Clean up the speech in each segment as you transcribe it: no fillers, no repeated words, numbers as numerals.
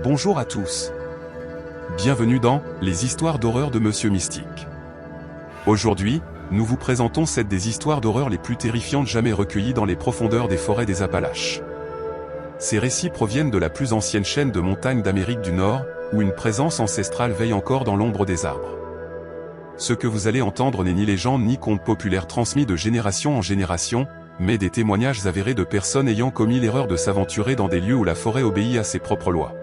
Bonjour à tous. Bienvenue dans les histoires d'horreur de Monsieur Mystique. Aujourd'hui, nous vous présentons 7 des histoires d'horreur les plus terrifiantes jamais recueillies dans les profondeurs des forêts des Appalaches. Ces récits proviennent de la plus ancienne chaîne de montagnes d'Amérique du Nord, où une présence ancestrale veille encore dans l'ombre des arbres. Ce que vous allez entendre n'est ni légende ni conte populaire transmis de génération en génération, mais des témoignages avérés de personnes ayant commis l'erreur de s'aventurer dans des lieux où la forêt obéit à ses propres lois.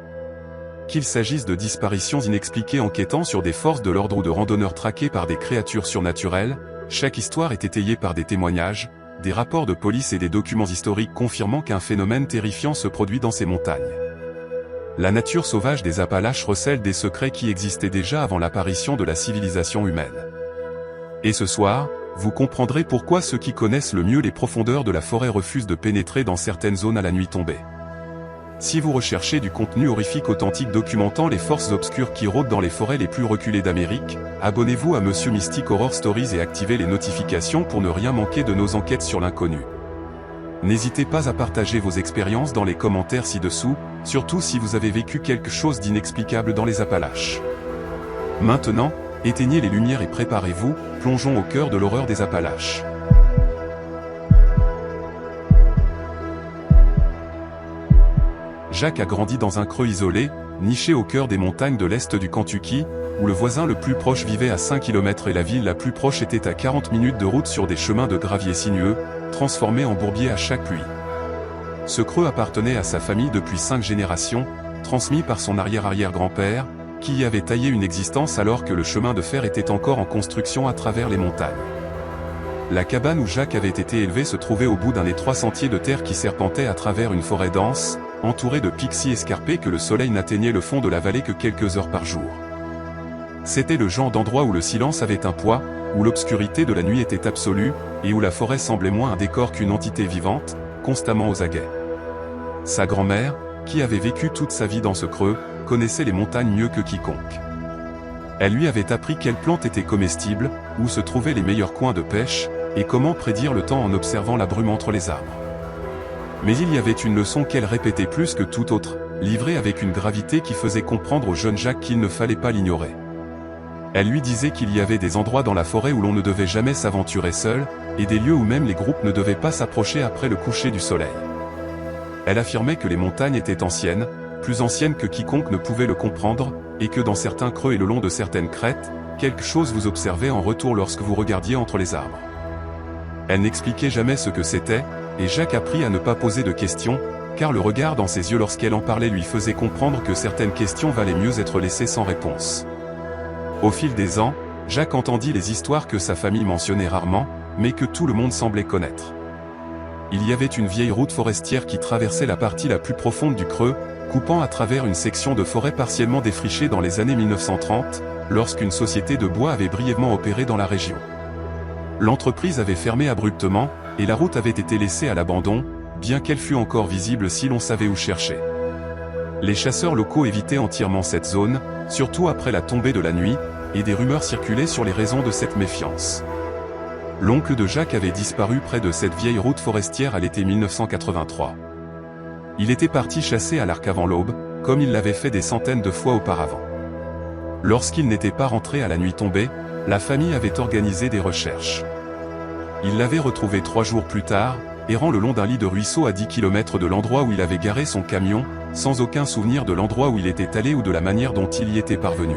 Qu'il s'agisse de disparitions inexpliquées enquêtant sur des forces de l'ordre ou de randonneurs traqués par des créatures surnaturelles, chaque histoire est étayée par des témoignages, des rapports de police et des documents historiques confirmant qu'un phénomène terrifiant se produit dans ces montagnes. La nature sauvage des Appalaches recèle des secrets qui existaient déjà avant l'apparition de la civilisation humaine. Et ce soir, vous comprendrez pourquoi ceux qui connaissent le mieux les profondeurs de la forêt refusent de pénétrer dans certaines zones à la nuit tombée. Si vous recherchez du contenu horrifique authentique documentant les forces obscures qui rôdent dans les forêts les plus reculées d'Amérique, abonnez-vous à Monsieur Mystique Horror Stories et activez les notifications pour ne rien manquer de nos enquêtes sur l'inconnu. N'hésitez pas à partager vos expériences dans les commentaires ci-dessous, surtout si vous avez vécu quelque chose d'inexplicable dans les Appalaches. Maintenant, éteignez les lumières et préparez-vous, plongeons au cœur de l'horreur des Appalaches. Jack a grandi dans un creux isolé, niché au cœur des montagnes de l'est du Kentucky, où le voisin le plus proche vivait à 5 km et la ville la plus proche était à 40 minutes de route sur des chemins de gravier sinueux, transformés en bourbiers à chaque pluie. Ce creux appartenait à sa famille depuis 5 générations, transmis par son arrière-arrière-grand-père, qui y avait taillé une existence alors que le chemin de fer était encore en construction à travers les montagnes. La cabane où Jack avait été élevé se trouvait au bout d'un étroit sentier de terre qui serpentait à travers une forêt dense, entourée de pixies escarpés que le soleil n'atteignait le fond de la vallée que quelques heures par jour. C'était le genre d'endroit où le silence avait un poids, où l'obscurité de la nuit était absolue, et où la forêt semblait moins un décor qu'une entité vivante, constamment aux aguets. Sa grand-mère, qui avait vécu toute sa vie dans ce creux, connaissait les montagnes mieux que quiconque. Elle lui avait appris quelles plantes étaient comestibles, où se trouvaient les meilleurs coins de pêche, et comment prédire le temps en observant la brume entre les arbres. Mais il y avait une leçon qu'elle répétait plus que toute autre, livrée avec une gravité qui faisait comprendre au jeune Jack qu'il ne fallait pas l'ignorer. Elle lui disait qu'il y avait des endroits dans la forêt où l'on ne devait jamais s'aventurer seul, et des lieux où même les groupes ne devaient pas s'approcher après le coucher du soleil. Elle affirmait que les montagnes étaient anciennes, plus anciennes que quiconque ne pouvait le comprendre, et que dans certains creux et le long de certaines crêtes, quelque chose vous observait en retour lorsque vous regardiez entre les arbres. Elle n'expliquait jamais ce que c'était, et Jack apprit à ne pas poser de questions, car le regard dans ses yeux lorsqu'elle en parlait lui faisait comprendre que certaines questions valaient mieux être laissées sans réponse. Au fil des ans, Jack entendit les histoires que sa famille mentionnait rarement, mais que tout le monde semblait connaître. Il y avait une vieille route forestière qui traversait la partie la plus profonde du creux, coupant à travers une section de forêt partiellement défrichée dans les années 1930, lorsqu'une société de bois avait brièvement opéré dans la région. L'entreprise avait fermé abruptement, et la route avait été laissée à l'abandon, bien qu'elle fût encore visible si l'on savait où chercher. Les chasseurs locaux évitaient entièrement cette zone, surtout après la tombée de la nuit, et des rumeurs circulaient sur les raisons de cette méfiance. L'oncle de Jack avait disparu près de cette vieille route forestière à l'été 1983. Il était parti chasser à l'arc avant l'aube, comme il l'avait fait des centaines de fois auparavant. Lorsqu'il n'était pas rentré à la nuit tombée, la famille avait organisé des recherches. Il l'avait retrouvé 3 jours plus tard, errant le long d'un lit de ruisseau à 10 km de l'endroit où il avait garé son camion, sans aucun souvenir de l'endroit où il était allé ou de la manière dont il y était parvenu.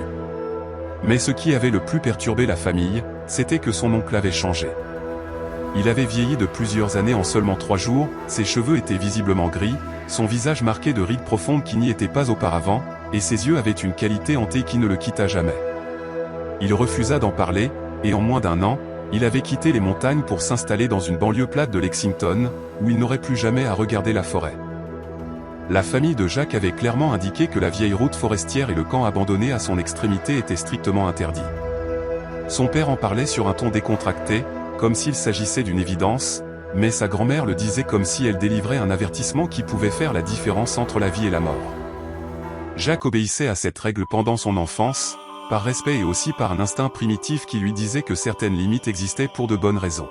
Mais ce qui avait le plus perturbé la famille, c'était que son oncle avait changé. Il avait vieilli de plusieurs années en seulement 3 jours, ses cheveux étaient visiblement gris, son visage marqué de rides profondes qui n'y étaient pas auparavant, et ses yeux avaient une qualité hantée qui ne le quitta jamais. Il refusa d'en parler, et en moins d'1 an, il avait quitté les montagnes pour s'installer dans une banlieue plate de Lexington, où il n'aurait plus jamais à regarder la forêt. La famille de Jack avait clairement indiqué que la vieille route forestière et le camp abandonné à son extrémité étaient strictement interdits. Son père en parlait sur un ton décontracté, comme s'il s'agissait d'une évidence, mais sa grand-mère le disait comme si elle délivrait un avertissement qui pouvait faire la différence entre la vie et la mort. Jack obéissait à cette règle pendant son enfance, par respect et aussi par un instinct primitif qui lui disait que certaines limites existaient pour de bonnes raisons.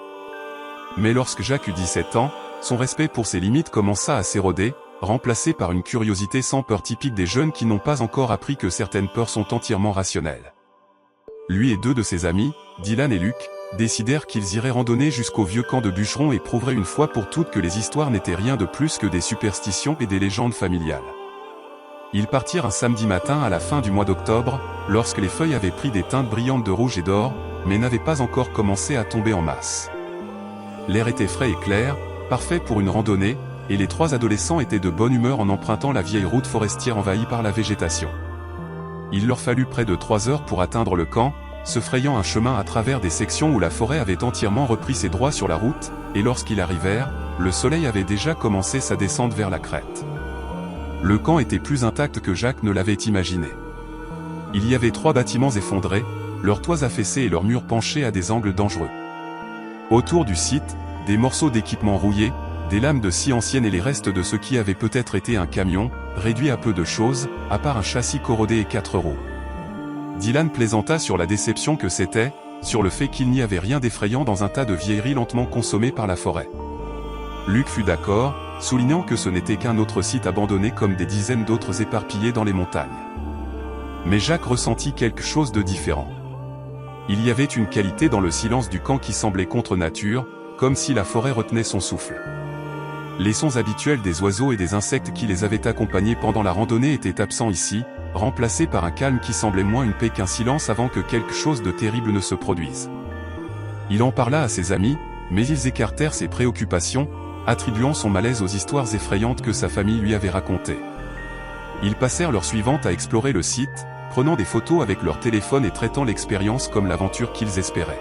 Mais lorsque Jack eut 17 ans, son respect pour ses limites commença à s'éroder, remplacée par une curiosité sans peur typique des jeunes qui n'ont pas encore appris que certaines peurs sont entièrement rationnelles. Lui et deux de ses amis, Dylan et Luc, décidèrent qu'ils iraient randonner jusqu'au vieux camp de bûcherons et prouveraient une fois pour toutes que les histoires n'étaient rien de plus que des superstitions et des légendes familiales. Ils partirent un samedi matin à la fin du mois d'octobre, lorsque les feuilles avaient pris des teintes brillantes de rouge et d'or, mais n'avaient pas encore commencé à tomber en masse. L'air était frais et clair, parfait pour une randonnée, et les trois adolescents étaient de bonne humeur en empruntant la vieille route forestière envahie par la végétation. Il leur fallut près de 3 heures pour atteindre le camp, se frayant un chemin à travers des sections où la forêt avait entièrement repris ses droits sur la route, et lorsqu'ils arrivèrent, le soleil avait déjà commencé sa descente vers la crête. Le camp était plus intact que Jacques ne l'avait imaginé. Il y avait 3 bâtiments effondrés, leurs toits affaissés et leurs murs penchés à des angles dangereux. Autour du site, des morceaux d'équipements rouillés, des lames de scie anciennes et les restes de ce qui avait peut-être été un camion, réduit à peu de choses, à part un châssis corrodé et 4 roues. Dylan plaisanta sur la déception que c'était, sur le fait qu'il n'y avait rien d'effrayant dans un tas de vieilleries lentement consommées par la forêt. Luc fut d'accord, soulignant que ce n'était qu'un autre site abandonné comme des dizaines d'autres éparpillés dans les montagnes. Mais Jacques ressentit quelque chose de différent. Il y avait une qualité dans le silence du camp qui semblait contre nature, comme si la forêt retenait son souffle. Les sons habituels des oiseaux et des insectes qui les avaient accompagnés pendant la randonnée étaient absents ici, remplacés par un calme qui semblait moins une paix qu'un silence avant que quelque chose de terrible ne se produise. Il en parla à ses amis, mais ils écartèrent ses préoccupations, attribuant son malaise aux histoires effrayantes que sa famille lui avait racontées. Ils passèrent l'heure suivante à explorer le site, prenant des photos avec leur téléphone et traitant l'expérience comme l'aventure qu'ils espéraient.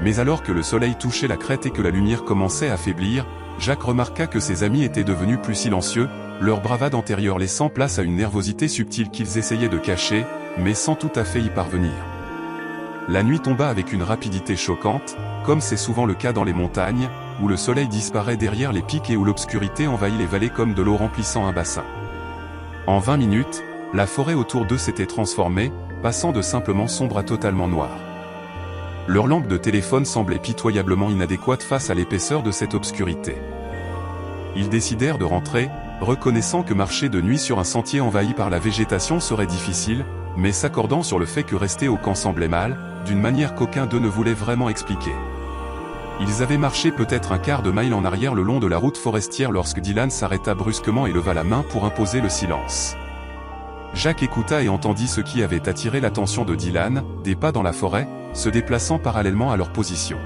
Mais alors que le soleil touchait la crête et que la lumière commençait à faiblir, Jacques remarqua que ses amis étaient devenus plus silencieux, leur bravade antérieure laissant place à une nervosité subtile qu'ils essayaient de cacher, mais sans tout à fait y parvenir. La nuit tomba avec une rapidité choquante, comme c'est souvent le cas dans les montagnes, où le soleil disparaît derrière les pics et où l'obscurité envahit les vallées comme de l'eau remplissant un bassin. En 20 minutes, la forêt autour d'eux s'était transformée, passant de simplement sombre à totalement noir. Leur lampe de téléphone semblait pitoyablement inadéquate face à l'épaisseur de cette obscurité. Ils décidèrent de rentrer, reconnaissant que marcher de nuit sur un sentier envahi par la végétation serait difficile, mais s'accordant sur le fait que rester au camp semblait mal, d'une manière qu'aucun d'eux ne voulait vraiment expliquer. Ils avaient marché peut-être un quart de mille en arrière le long de la route forestière lorsque Dylan s'arrêta brusquement et leva la main pour imposer le silence. Jacques écouta et entendit ce qui avait attiré l'attention de Dylan, des pas dans la forêt, se déplaçant parallèlement à leur position.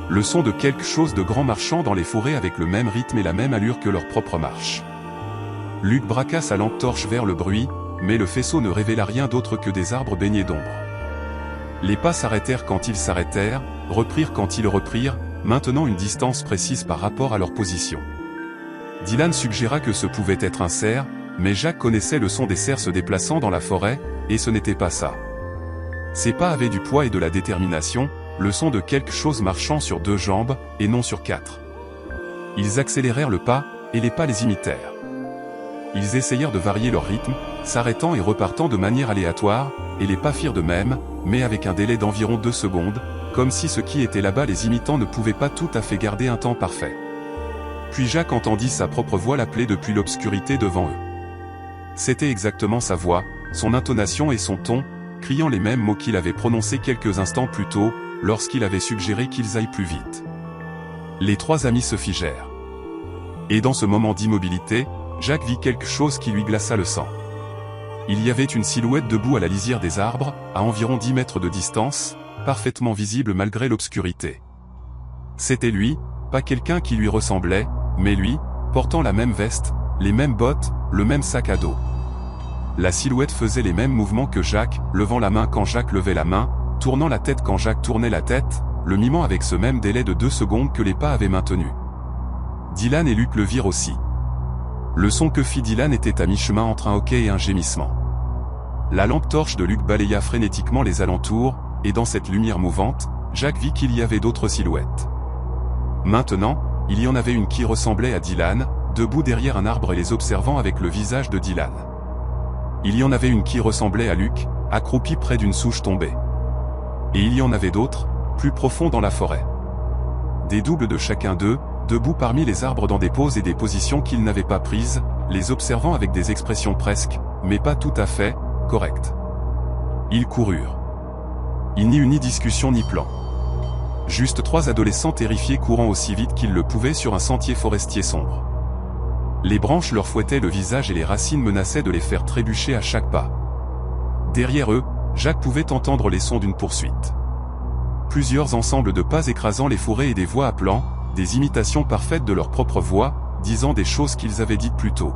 Le son de quelque chose de grand marchant dans les forêts avec le même rythme et la même allure que leur propre marche. Luc braqua sa lampe torche vers le bruit, mais le faisceau ne révéla rien d'autre que des arbres baignés d'ombre. Les pas s'arrêtèrent quand ils s'arrêtèrent, reprirent quand ils reprirent, maintenant une distance précise par rapport à leur position. Dylan suggéra que ce pouvait être un cerf, mais Jacques connaissait le son des cerfs se déplaçant dans la forêt, et ce n'était pas ça. Ces pas avaient du poids et de la détermination, le son de quelque chose marchant sur 2 jambes, et non sur 4. Ils accélérèrent le pas, et les pas les imitèrent. Ils essayèrent de varier leur rythme, s'arrêtant et repartant de manière aléatoire, et les pas firent de même, mais avec un délai d'environ 2 secondes, comme si ce qui était là-bas les imitant ne pouvait pas tout à fait garder un temps parfait. Puis Jacques entendit sa propre voix l'appeler depuis l'obscurité devant eux. C'était exactement sa voix, son intonation et son ton, criant les mêmes mots qu'il avait prononcés quelques instants plus tôt, lorsqu'il avait suggéré qu'ils aillent plus vite. Les 3 amis se figèrent. Et dans ce moment d'immobilité, Jacques vit quelque chose qui lui glaça le sang. Il y avait une silhouette debout à la lisière des arbres, à environ 10 mètres de distance, parfaitement visible malgré l'obscurité. C'était lui, pas quelqu'un qui lui ressemblait, mais lui, portant la même veste, les mêmes bottes, le même sac à dos. La silhouette faisait les mêmes mouvements que Jacques, levant la main quand Jacques levait la main, tournant la tête quand Jacques tournait la tête, le mimant avec ce même délai de 2 secondes que les pas avaient maintenu. Dylan et Luc le virent aussi. Le son que fit Dylan était à mi-chemin entre un hoquet et un gémissement. La lampe torche de Luc balaya frénétiquement les alentours, et dans cette lumière mouvante, Jacques vit qu'il y avait d'autres silhouettes. Maintenant, il y en avait une qui ressemblait à Dylan, debout derrière un arbre et les observant avec le visage de Dylan. Il y en avait une qui ressemblait à Luc, accroupi près d'une souche tombée. Et il y en avait d'autres, plus profonds dans la forêt. Des doubles de chacun d'eux, debout parmi les arbres dans des poses et des positions qu'ils n'avaient pas prises, les observant avec des expressions presque, mais pas tout à fait, correctes. Ils coururent. Il n'y eut ni discussion ni plan. Juste 3 adolescents terrifiés courant aussi vite qu'ils le pouvaient sur un sentier forestier sombre. Les branches leur fouettaient le visage et les racines menaçaient de les faire trébucher à chaque pas. Derrière eux, Jacques pouvait entendre les sons d'une poursuite. Plusieurs ensembles de pas écrasant les fourrés et des voix appelant, des imitations parfaites de leur propre voix, disant des choses qu'ils avaient dites plus tôt.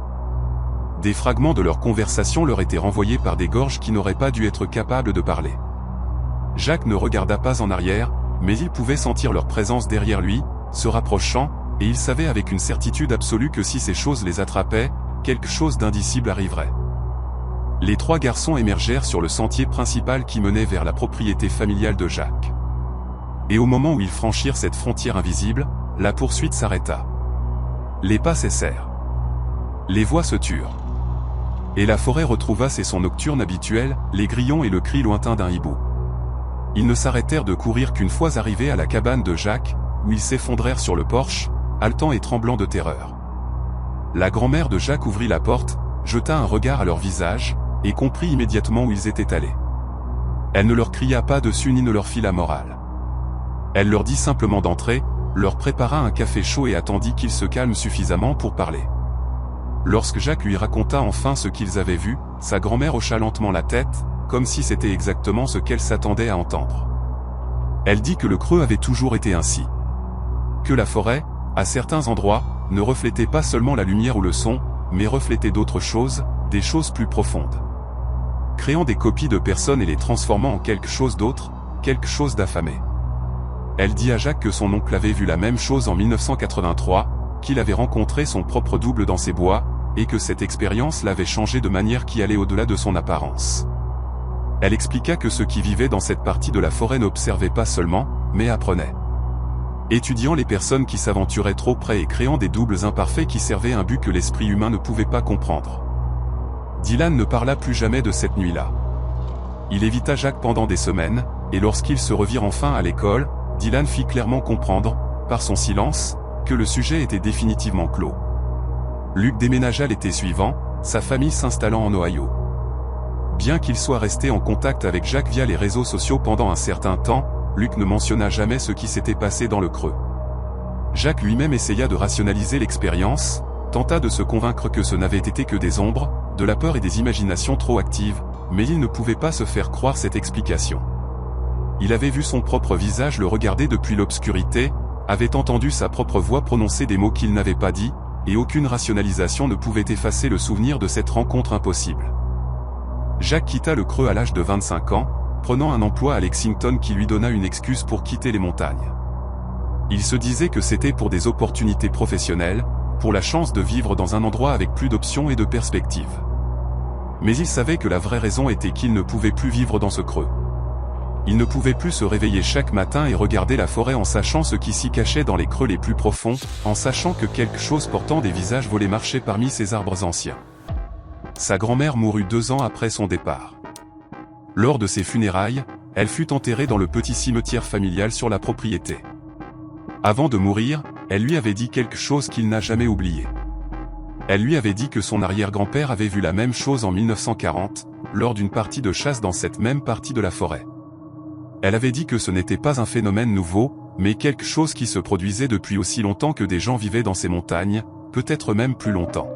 Des fragments de leur conversation leur étaient renvoyés par des gorges qui n'auraient pas dû être capables de parler. Jacques ne regarda pas en arrière, mais il pouvait sentir leur présence derrière lui, se rapprochant, et il savait avec une certitude absolue que si ces choses les attrapaient, quelque chose d'indicible arriverait. Les 3 garçons émergèrent sur le sentier principal qui menait vers la propriété familiale de Jacques. Et au moment où ils franchirent cette frontière invisible, la poursuite s'arrêta. Les pas cessèrent. Les voix se turent. Et la forêt retrouva ses sons nocturnes habituels, les grillons et le cri lointain d'un hibou. Ils ne s'arrêtèrent de courir qu'une fois arrivés à la cabane de Jacques, où ils s'effondrèrent sur le porche, haletant et tremblant de terreur. La grand-mère de Jacques ouvrit la porte, jeta un regard à leur visage, et comprit immédiatement où ils étaient allés. Elle ne leur cria pas dessus ni ne leur fit la morale. Elle leur dit simplement d'entrer, leur prépara un café chaud et attendit qu'ils se calment suffisamment pour parler. Lorsque Jacques lui raconta enfin ce qu'ils avaient vu, sa grand-mère hocha lentement la tête, comme si c'était exactement ce qu'elle s'attendait à entendre. Elle dit que le creux avait toujours été ainsi. Que la forêt, à certains endroits, ne reflétait pas seulement la lumière ou le son, mais reflétait d'autres choses, des choses plus profondes. Créant des copies de personnes et les transformant en quelque chose d'autre, quelque chose d'affamé. Elle dit à Jacques que son oncle avait vu la même chose en 1983, qu'il avait rencontré son propre double dans ces bois, et que cette expérience l'avait changé de manière qui allait au-delà de son apparence. Elle expliqua que ceux qui vivaient dans cette partie de la forêt n'observaient pas seulement, mais apprenaient. Étudiant les personnes qui s'aventuraient trop près et créant des doubles imparfaits qui servaient un but que l'esprit humain ne pouvait pas comprendre. Dylan ne parla plus jamais de cette nuit-là. Il évita Jacques pendant des semaines, et lorsqu'ils se revirent enfin à l'école, Dylan fit clairement comprendre, par son silence, que le sujet était définitivement clos. Luc déménagea l'été suivant, sa famille s'installant en Ohio. Bien qu'il soit resté en contact avec Jacques via les réseaux sociaux pendant un certain temps, Luc ne mentionna jamais ce qui s'était passé dans le creux. Jacques lui-même essaya de rationaliser l'expérience, tenta de se convaincre que ce n'avait été que des ombres, de la peur et des imaginations trop actives, mais il ne pouvait pas se faire croire cette explication. Il avait vu son propre visage le regarder depuis l'obscurité, avait entendu sa propre voix prononcer des mots qu'il n'avait pas dit, et aucune rationalisation ne pouvait effacer le souvenir de cette rencontre impossible. Jacques quitta le creux à l'âge de 25 ans, prenant un emploi à Lexington qui lui donna une excuse pour quitter les montagnes. Il se disait que c'était pour des opportunités professionnelles, pour la chance de vivre dans un endroit avec plus d'options et de perspectives. Mais il savait que la vraie raison était qu'il ne pouvait plus vivre dans ce creux. Il ne pouvait plus se réveiller chaque matin et regarder la forêt en sachant ce qui s'y cachait dans les creux les plus profonds, en sachant que quelque chose portant des visages volait marcher parmi ces arbres anciens. Sa grand-mère mourut 2 ans après son départ. Lors de ses funérailles, elle fut enterrée dans le petit cimetière familial sur la propriété. Avant de mourir, elle lui avait dit quelque chose qu'il n'a jamais oublié. Elle lui avait dit que son arrière-grand-père avait vu la même chose en 1940, lors d'une partie de chasse dans cette même partie de la forêt. Elle avait dit que ce n'était pas un phénomène nouveau, mais quelque chose qui se produisait depuis aussi longtemps que des gens vivaient dans ces montagnes, peut-être même plus longtemps.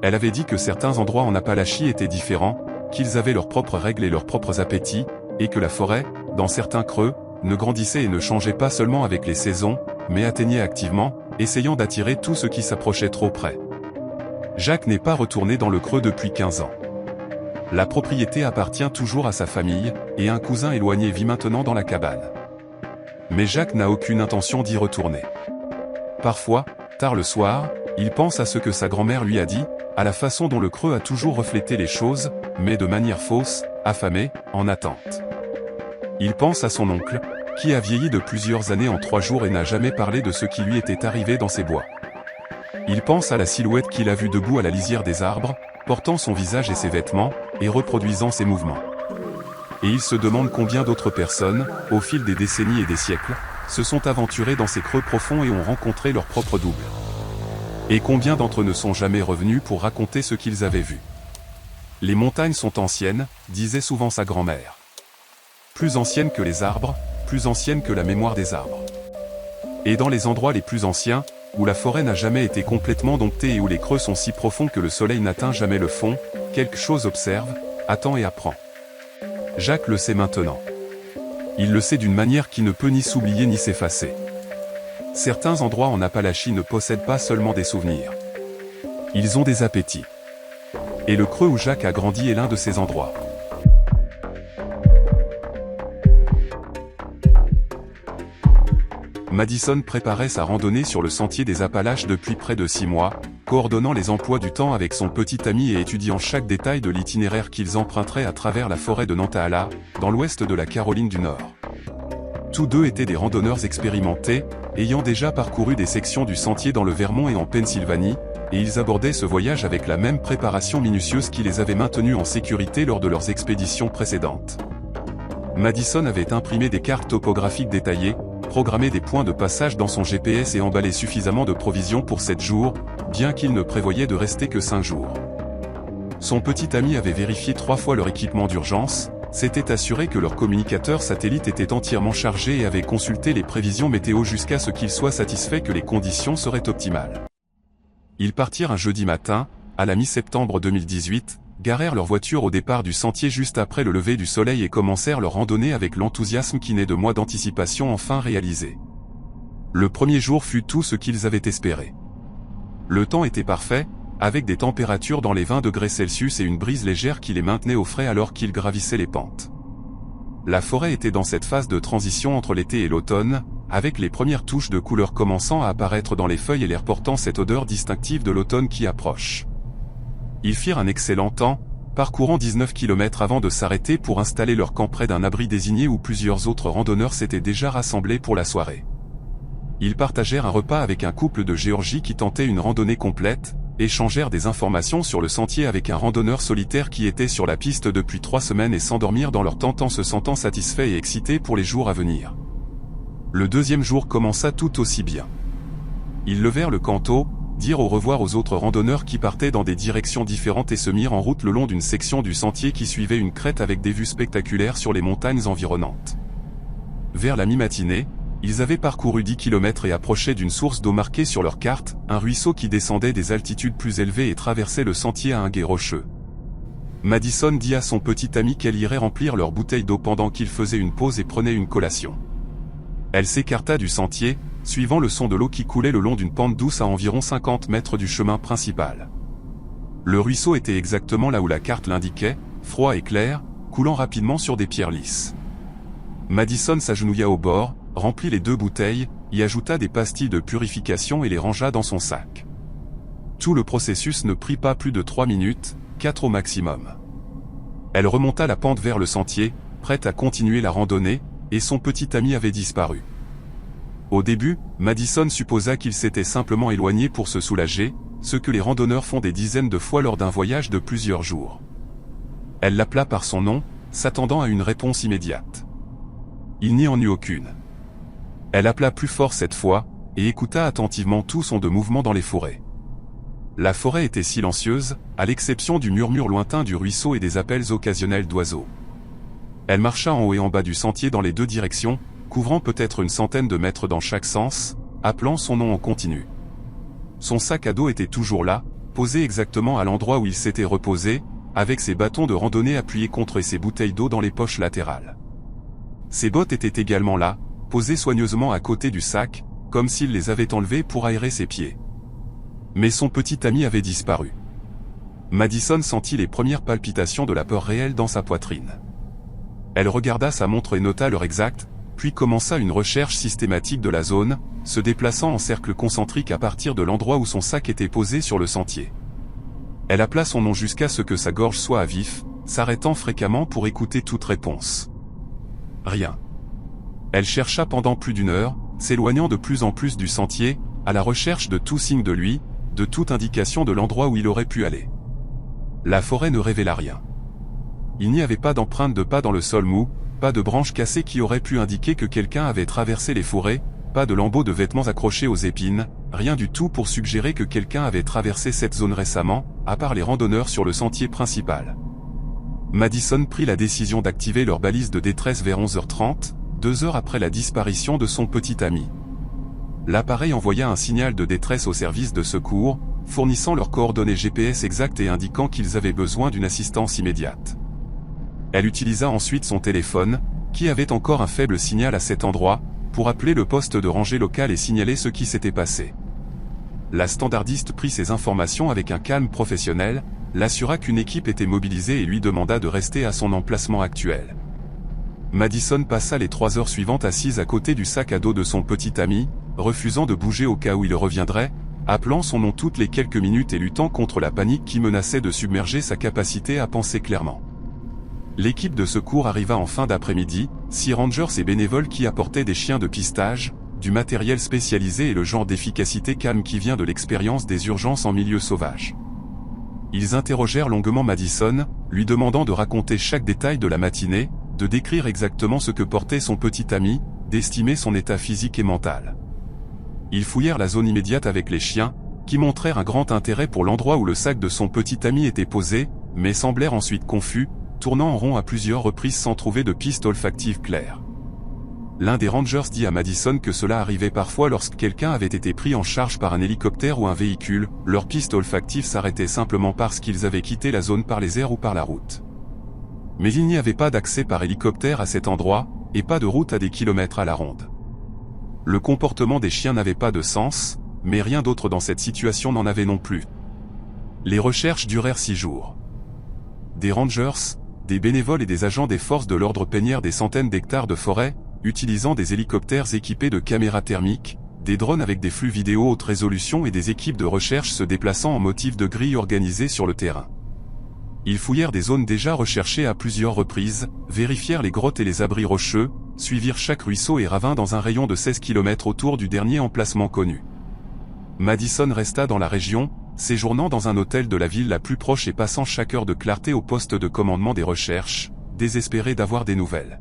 Elle avait dit que certains endroits en Appalachie étaient différents, qu'ils avaient leurs propres règles et leurs propres appétits, et que la forêt, dans certains creux, ne grandissait et ne changeait pas seulement avec les saisons, mais atteignait activement, essayant d'attirer tout ce qui s'approchait trop près. Jacques n'est pas retourné dans le creux depuis 15 ans. La propriété appartient toujours à sa famille, et un cousin éloigné vit maintenant dans la cabane. Mais Jacques n'a aucune intention d'y retourner. Parfois, tard le soir, il pense à ce que sa grand-mère lui a dit, à la façon dont le creux a toujours reflété les choses, mais de manière fausse, affamée, en attente. Il pense à son oncle, qui a vieilli de plusieurs années en 3 jours et n'a jamais parlé de ce qui lui était arrivé dans ces bois. Il pense à la silhouette qu'il a vue debout à la lisière des arbres, portant son visage et ses vêtements, et reproduisant ses mouvements. Et il se demande combien d'autres personnes, au fil des décennies et des siècles, se sont aventurés dans ces creux profonds et ont rencontré leur propre double. Et combien d'entre eux ne sont jamais revenus pour raconter ce qu'ils avaient vu? Les montagnes sont anciennes, disait souvent sa grand-mère. Plus anciennes que les arbres, plus anciennes que la mémoire des arbres. Et dans les endroits les plus anciens, où la forêt n'a jamais été complètement domptée et où les creux sont si profonds que le soleil n'atteint jamais le fond, quelque chose observe, attend et apprend. Jacques le sait maintenant. Il le sait d'une manière qui ne peut ni s'oublier ni s'effacer. Certains endroits en Appalachie ne possèdent pas seulement des souvenirs. Ils ont des appétits. Et le creux où Jacques a grandi est l'un de ces endroits. Madison préparait sa randonnée sur le sentier des Appalaches depuis près de 6 mois, coordonnant les emplois du temps avec son petit ami et étudiant chaque détail de l'itinéraire qu'ils emprunteraient à travers la forêt de Nantahala, dans l'ouest de la Caroline du Nord. Tous deux étaient des randonneurs expérimentés, ayant déjà parcouru des sections du sentier dans le Vermont et en Pennsylvanie, et ils abordaient ce voyage avec la même préparation minutieuse qui les avait maintenus en sécurité lors de leurs expéditions précédentes. Madison avait imprimé des cartes topographiques détaillées, programmé des points de passage dans son GPS et emballé suffisamment de provisions pour 7 jours, bien qu'il ne prévoyait de rester que 5 jours. Son petit ami avait vérifié 3 fois leur équipement d'urgence, s'était assuré que leur communicateur satellite était entièrement chargé et avait consulté les prévisions météo jusqu'à ce qu'ils soient satisfaits que les conditions seraient optimales. Ils partirent un jeudi matin, à la mi-septembre 2018, garèrent leur voiture au départ du sentier juste après le lever du soleil et commencèrent leur randonnée avec l'enthousiasme qui naît de mois d'anticipation enfin réalisés. Le premier jour fut tout ce qu'ils avaient espéré. Le temps était parfait, avec des températures dans les 20 degrés Celsius et une brise légère qui les maintenait au frais alors qu'ils gravissaient les pentes. La forêt était dans cette phase de transition entre l'été et l'automne, avec les premières touches de couleur commençant à apparaître dans les feuilles et l'air portant cette odeur distinctive de l'automne qui approche. Ils firent un excellent temps, parcourant 19 km avant de s'arrêter pour installer leur camp près d'un abri désigné où plusieurs autres randonneurs s'étaient déjà rassemblés pour la soirée. Ils partagèrent un repas avec un couple de Géorgie qui tentait une randonnée complète, échangèrent des informations sur le sentier avec un randonneur solitaire qui était sur la piste depuis 3 semaines et s'endormirent dans leur tente en se sentant satisfaits et excités pour les jours à venir. Le deuxième jour commença tout aussi bien. Ils levèrent le camp tôt, dirent au revoir aux autres randonneurs qui partaient dans des directions différentes et se mirent en route le long d'une section du sentier qui suivait une crête avec des vues spectaculaires sur les montagnes environnantes. Vers la mi-matinée, ils avaient parcouru 10 km et approchaient d'une source d'eau marquée sur leur carte, un ruisseau qui descendait des altitudes plus élevées et traversait le sentier à un gué rocheux. Madison dit à son petit ami qu'elle irait remplir leur bouteille d'eau pendant qu'il faisait une pause et prenait une collation. Elle s'écarta du sentier, suivant le son de l'eau qui coulait le long d'une pente douce à environ 50 mètres du chemin principal. Le ruisseau était exactement là où la carte l'indiquait, froid et clair, coulant rapidement sur des pierres lisses. Madison s'agenouilla au bord, remplit les 2 bouteilles, y ajouta des pastilles de purification et les rangea dans son sac. Tout le processus ne prit pas plus de 3 minutes, 4 au maximum. Elle remonta la pente vers le sentier, prête à continuer la randonnée, et son petit ami avait disparu. Au début, Madison supposa qu'il s'était simplement éloigné pour se soulager, ce que les randonneurs font des dizaines de fois lors d'un voyage de plusieurs jours. Elle l'appela par son nom, s'attendant à une réponse immédiate. Il n'y en eut aucune. Elle appela plus fort cette fois, et écouta attentivement tout son de mouvement dans les forêts. La forêt était silencieuse, à l'exception du murmure lointain du ruisseau et des appels occasionnels d'oiseaux. Elle marcha en haut et en bas du sentier dans les 2 directions, couvrant peut-être une centaine de mètres dans chaque sens, appelant son nom en continu. Son sac à dos était toujours là, posé exactement à l'endroit où il s'était reposé, avec ses bâtons de randonnée appuyés contre ses bouteilles d'eau dans les poches latérales. Ses bottes étaient également là, posées soigneusement à côté du sac, comme s'il les avait enlevées pour aérer ses pieds. Mais son petit ami avait disparu. Madison sentit les premières palpitations de la peur réelle dans sa poitrine. Elle regarda sa montre et nota l'heure exacte, puis commença une recherche systématique de la zone, se déplaçant en cercle concentrique à partir de l'endroit où son sac était posé sur le sentier. Elle appela son nom jusqu'à ce que sa gorge soit à vif, s'arrêtant fréquemment pour écouter toute réponse. Rien. Elle chercha pendant plus d'1 heure, s'éloignant de plus en plus du sentier, à la recherche de tout signe de lui, de toute indication de l'endroit où il aurait pu aller. La forêt ne révéla rien. Il n'y avait pas d'empreinte de pas dans le sol mou, pas de branches cassées qui auraient pu indiquer que quelqu'un avait traversé les forêts, pas de lambeaux de vêtements accrochés aux épines, rien du tout pour suggérer que quelqu'un avait traversé cette zone récemment, à part les randonneurs sur le sentier principal. Madison prit la décision d'activer leur balise de détresse vers 11h30, 2 heures après la disparition de son petit ami. L'appareil envoya un signal de détresse au service de secours, fournissant leurs coordonnées GPS exactes et indiquant qu'ils avaient besoin d'une assistance immédiate. Elle utilisa ensuite son téléphone, qui avait encore un faible signal à cet endroit, pour appeler le poste de rangée local et signaler ce qui s'était passé. La standardiste prit ces informations avec un calme professionnel, l'assura qu'une équipe était mobilisée et lui demanda de rester à son emplacement actuel. Madison passa les 3 heures suivantes assise à côté du sac à dos de son petit ami, refusant de bouger au cas où il reviendrait, appelant son nom toutes les quelques minutes et luttant contre la panique qui menaçait de submerger sa capacité à penser clairement. L'équipe de secours arriva en fin d'après-midi, 6 rangers et bénévoles qui apportaient des chiens de pistage, du matériel spécialisé et le genre d'efficacité calme qui vient de l'expérience des urgences en milieu sauvage. Ils interrogèrent longuement Madison, lui demandant de raconter chaque détail de la matinée, de décrire exactement ce que portait son petit ami, d'estimer son état physique et mental. Ils fouillèrent la zone immédiate avec les chiens, qui montrèrent un grand intérêt pour l'endroit où le sac de son petit ami était posé, mais semblèrent ensuite confus, tournant en rond à plusieurs reprises sans trouver de piste olfactive claire. L'un des rangers dit à Madison que cela arrivait parfois lorsque quelqu'un avait été pris en charge par un hélicoptère ou un véhicule, leur piste olfactive s'arrêtait simplement parce qu'ils avaient quitté la zone par les airs ou par la route. Mais il n'y avait pas d'accès par hélicoptère à cet endroit, et pas de route à des kilomètres à la ronde. Le comportement des chiens n'avait pas de sens, mais rien d'autre dans cette situation n'en avait non plus. Les recherches durèrent 6 jours. Des rangers, des bénévoles et des agents des forces de l'ordre peignèrent des centaines d'hectares de forêt, utilisant des hélicoptères équipés de caméras thermiques, des drones avec des flux vidéo haute résolution et des équipes de recherche se déplaçant en motif de grilles organisées sur le terrain. Ils fouillèrent des zones déjà recherchées à plusieurs reprises, vérifièrent les grottes et les abris rocheux, suivirent chaque ruisseau et ravin dans un rayon de 16 km autour du dernier emplacement connu. Madison resta dans la région, séjournant dans un hôtel de la ville la plus proche et passant chaque heure de clarté au poste de commandement des recherches, désespéré d'avoir des nouvelles.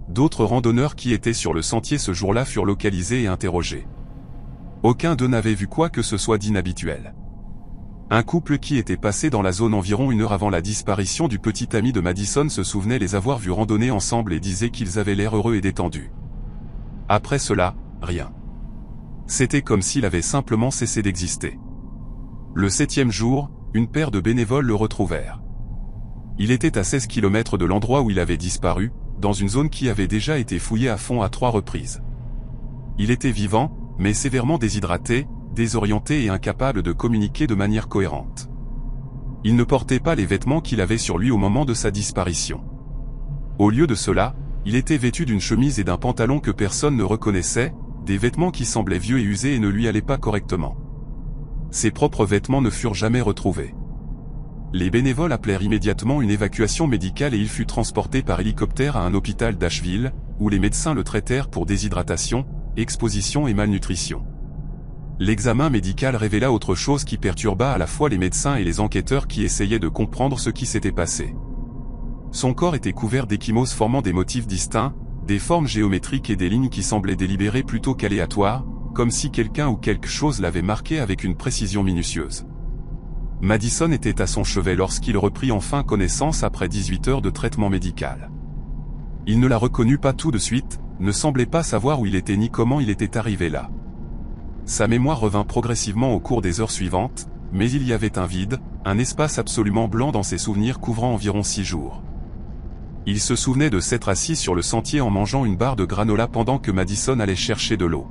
D'autres randonneurs qui étaient sur le sentier ce jour-là furent localisés et interrogés. Aucun d'eux n'avait vu quoi que ce soit d'inhabituel. Un couple qui était passé dans la zone environ 1 heure avant la disparition du petit ami de Madison se souvenait les avoir vus randonner ensemble et disait qu'ils avaient l'air heureux et détendus. Après cela, rien. C'était comme s'il avait simplement cessé d'exister. Le 7e jour, une paire de bénévoles le retrouvèrent. Il était à 16 km de l'endroit où il avait disparu, dans une zone qui avait déjà été fouillée à fond à 3 reprises. Il était vivant, mais sévèrement déshydraté, désorienté et incapable de communiquer de manière cohérente. Il ne portait pas les vêtements qu'il avait sur lui au moment de sa disparition. Au lieu de cela, il était vêtu d'une chemise et d'un pantalon que personne ne reconnaissait, des vêtements qui semblaient vieux et usés et ne lui allaient pas correctement. Ses propres vêtements ne furent jamais retrouvés. Les bénévoles appelèrent immédiatement une évacuation médicale et il fut transporté par hélicoptère à un hôpital d'Asheville, où les médecins le traitèrent pour déshydratation, exposition et malnutrition. L'examen médical révéla autre chose qui perturba à la fois les médecins et les enquêteurs qui essayaient de comprendre ce qui s'était passé. Son corps était couvert d'ecchymoses formant des motifs distincts, des formes géométriques et des lignes qui semblaient délibérées plutôt qu'aléatoires, comme si quelqu'un ou quelque chose l'avait marqué avec une précision minutieuse. Madison était à son chevet lorsqu'il reprit enfin connaissance après 18 heures de traitement médical. Il ne la reconnut pas tout de suite, ne semblait pas savoir où il était ni comment il était arrivé là. Sa mémoire revint progressivement au cours des heures suivantes, mais il y avait un vide, un espace absolument blanc dans ses souvenirs couvrant environ 6 jours. Il se souvenait de s'être assis sur le sentier en mangeant une barre de granola pendant que Madison allait chercher de l'eau.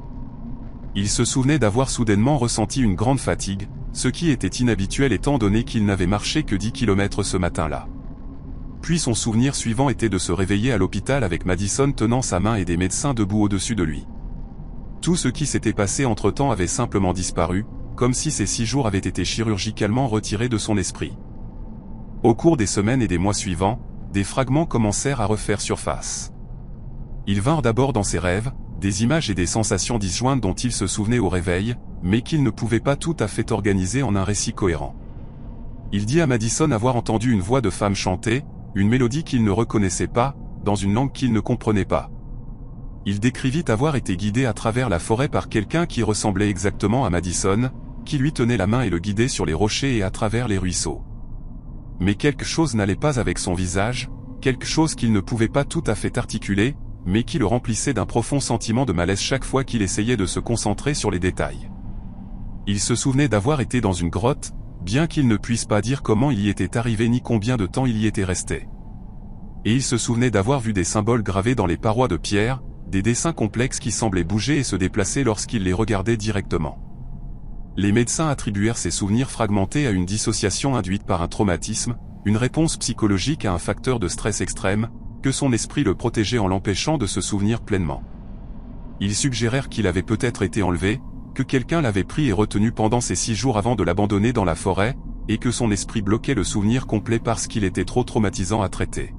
Il se souvenait d'avoir soudainement ressenti une grande fatigue, ce qui était inhabituel étant donné qu'il n'avait marché que 10 km ce matin-là. Puis son souvenir suivant était de se réveiller à l'hôpital avec Madison tenant sa main et des médecins debout au-dessus de lui. Tout ce qui s'était passé entre-temps avait simplement disparu, comme si ces 6 jours avaient été chirurgicalement retirés de son esprit. Au cours des semaines et des mois suivants, des fragments commencèrent à refaire surface. Ils vinrent d'abord dans ses rêves, des images et des sensations disjointes dont il se souvenait au réveil, mais qu'il ne pouvait pas tout à fait organiser en un récit cohérent. Il dit à Madison avoir entendu une voix de femme chanter, une mélodie qu'il ne reconnaissait pas, dans une langue qu'il ne comprenait pas. Il décrivit avoir été guidé à travers la forêt par quelqu'un qui ressemblait exactement à Madison, qui lui tenait la main et le guidait sur les rochers et à travers les ruisseaux. Mais quelque chose n'allait pas avec son visage, quelque chose qu'il ne pouvait pas tout à fait articuler, mais qui le remplissait d'un profond sentiment de malaise chaque fois qu'il essayait de se concentrer sur les détails. Il se souvenait d'avoir été dans une grotte, bien qu'il ne puisse pas dire comment il y était arrivé ni combien de temps il y était resté. Et il se souvenait d'avoir vu des symboles gravés dans les parois de pierre, des dessins complexes qui semblaient bouger et se déplacer lorsqu'il les regardait directement. Les médecins attribuèrent ces souvenirs fragmentés à une dissociation induite par un traumatisme, une réponse psychologique à un facteur de stress extrême, que son esprit le protégeait en l'empêchant de se souvenir pleinement. Ils suggérèrent qu'il avait peut-être été enlevé, que quelqu'un l'avait pris et retenu pendant ces 6 jours avant de l'abandonner dans la forêt, et que son esprit bloquait le souvenir complet parce qu'il était trop traumatisant à traiter.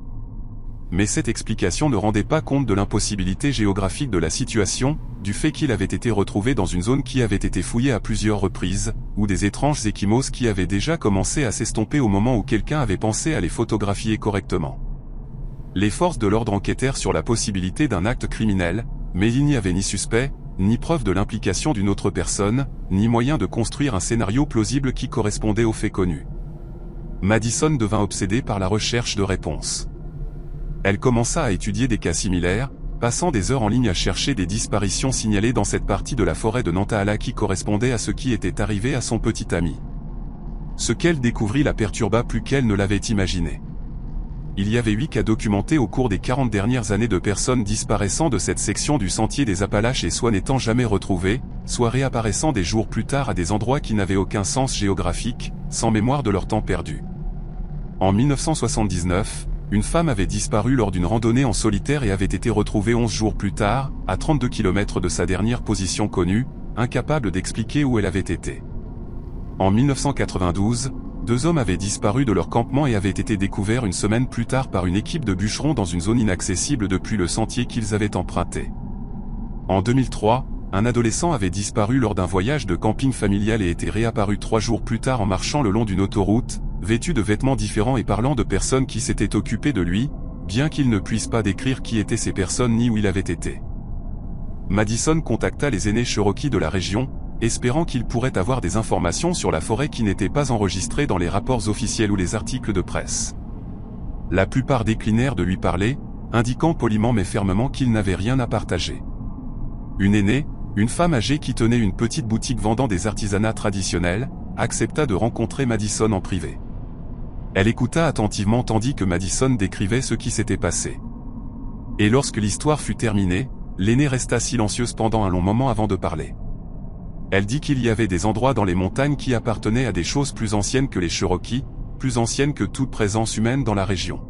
Mais cette explication ne rendait pas compte de l'impossibilité géographique de la situation, du fait qu'il avait été retrouvé dans une zone qui avait été fouillée à plusieurs reprises, ou des étranges ecchymoses qui avaient déjà commencé à s'estomper au moment où quelqu'un avait pensé à les photographier correctement. Les forces de l'ordre enquêtèrent sur la possibilité d'un acte criminel, mais il n'y avait ni suspect, ni preuve de l'implication d'une autre personne, ni moyen de construire un scénario plausible qui correspondait aux faits connus. Madison devint obsédée par la recherche de réponses. Elle commença à étudier des cas similaires, passant des heures en ligne à chercher des disparitions signalées dans cette partie de la forêt de Nantahala qui correspondait à ce qui était arrivé à son petit ami. Ce qu'elle découvrit la perturba plus qu'elle ne l'avait imaginé. Il y avait 8 cas documentés au cours des 40 dernières années de personnes disparaissant de cette section du sentier des Appalaches et soit n'étant jamais retrouvées, soit réapparaissant des jours plus tard à des endroits qui n'avaient aucun sens géographique, sans mémoire de leur temps perdu. En 1979, une femme avait disparu lors d'une randonnée en solitaire et avait été retrouvée 11 jours plus tard, à 32 km de sa dernière position connue, incapable d'expliquer où elle avait été. En 1992, 2 hommes avaient disparu de leur campement et avaient été découverts une semaine plus tard par une équipe de bûcherons dans une zone inaccessible depuis le sentier qu'ils avaient emprunté. En 2003, un adolescent avait disparu lors d'un voyage de camping familial et était réapparu 3 jours plus tard en marchant le long d'une autoroute, vêtu de vêtements différents et parlant de personnes qui s'étaient occupées de lui, bien qu'il ne puisse pas décrire qui étaient ces personnes ni où il avait été. Madison contacta les aînés Cherokee de la région, espérant qu'il pourrait avoir des informations sur la forêt qui n'étaient pas enregistrées dans les rapports officiels ou les articles de presse. La plupart déclinèrent de lui parler, indiquant poliment mais fermement qu'ils n'avaient rien à partager. Une aînée, une femme âgée qui tenait une petite boutique vendant des artisanats traditionnels, accepta de rencontrer Madison en privé. Elle écouta attentivement tandis que Madison décrivait ce qui s'était passé. Et lorsque l'histoire fut terminée, l'aînée resta silencieuse pendant un long moment avant de parler. Elle dit qu'il y avait des endroits dans les montagnes qui appartenaient à des choses plus anciennes que les Cherokees, plus anciennes que toute présence humaine dans la région.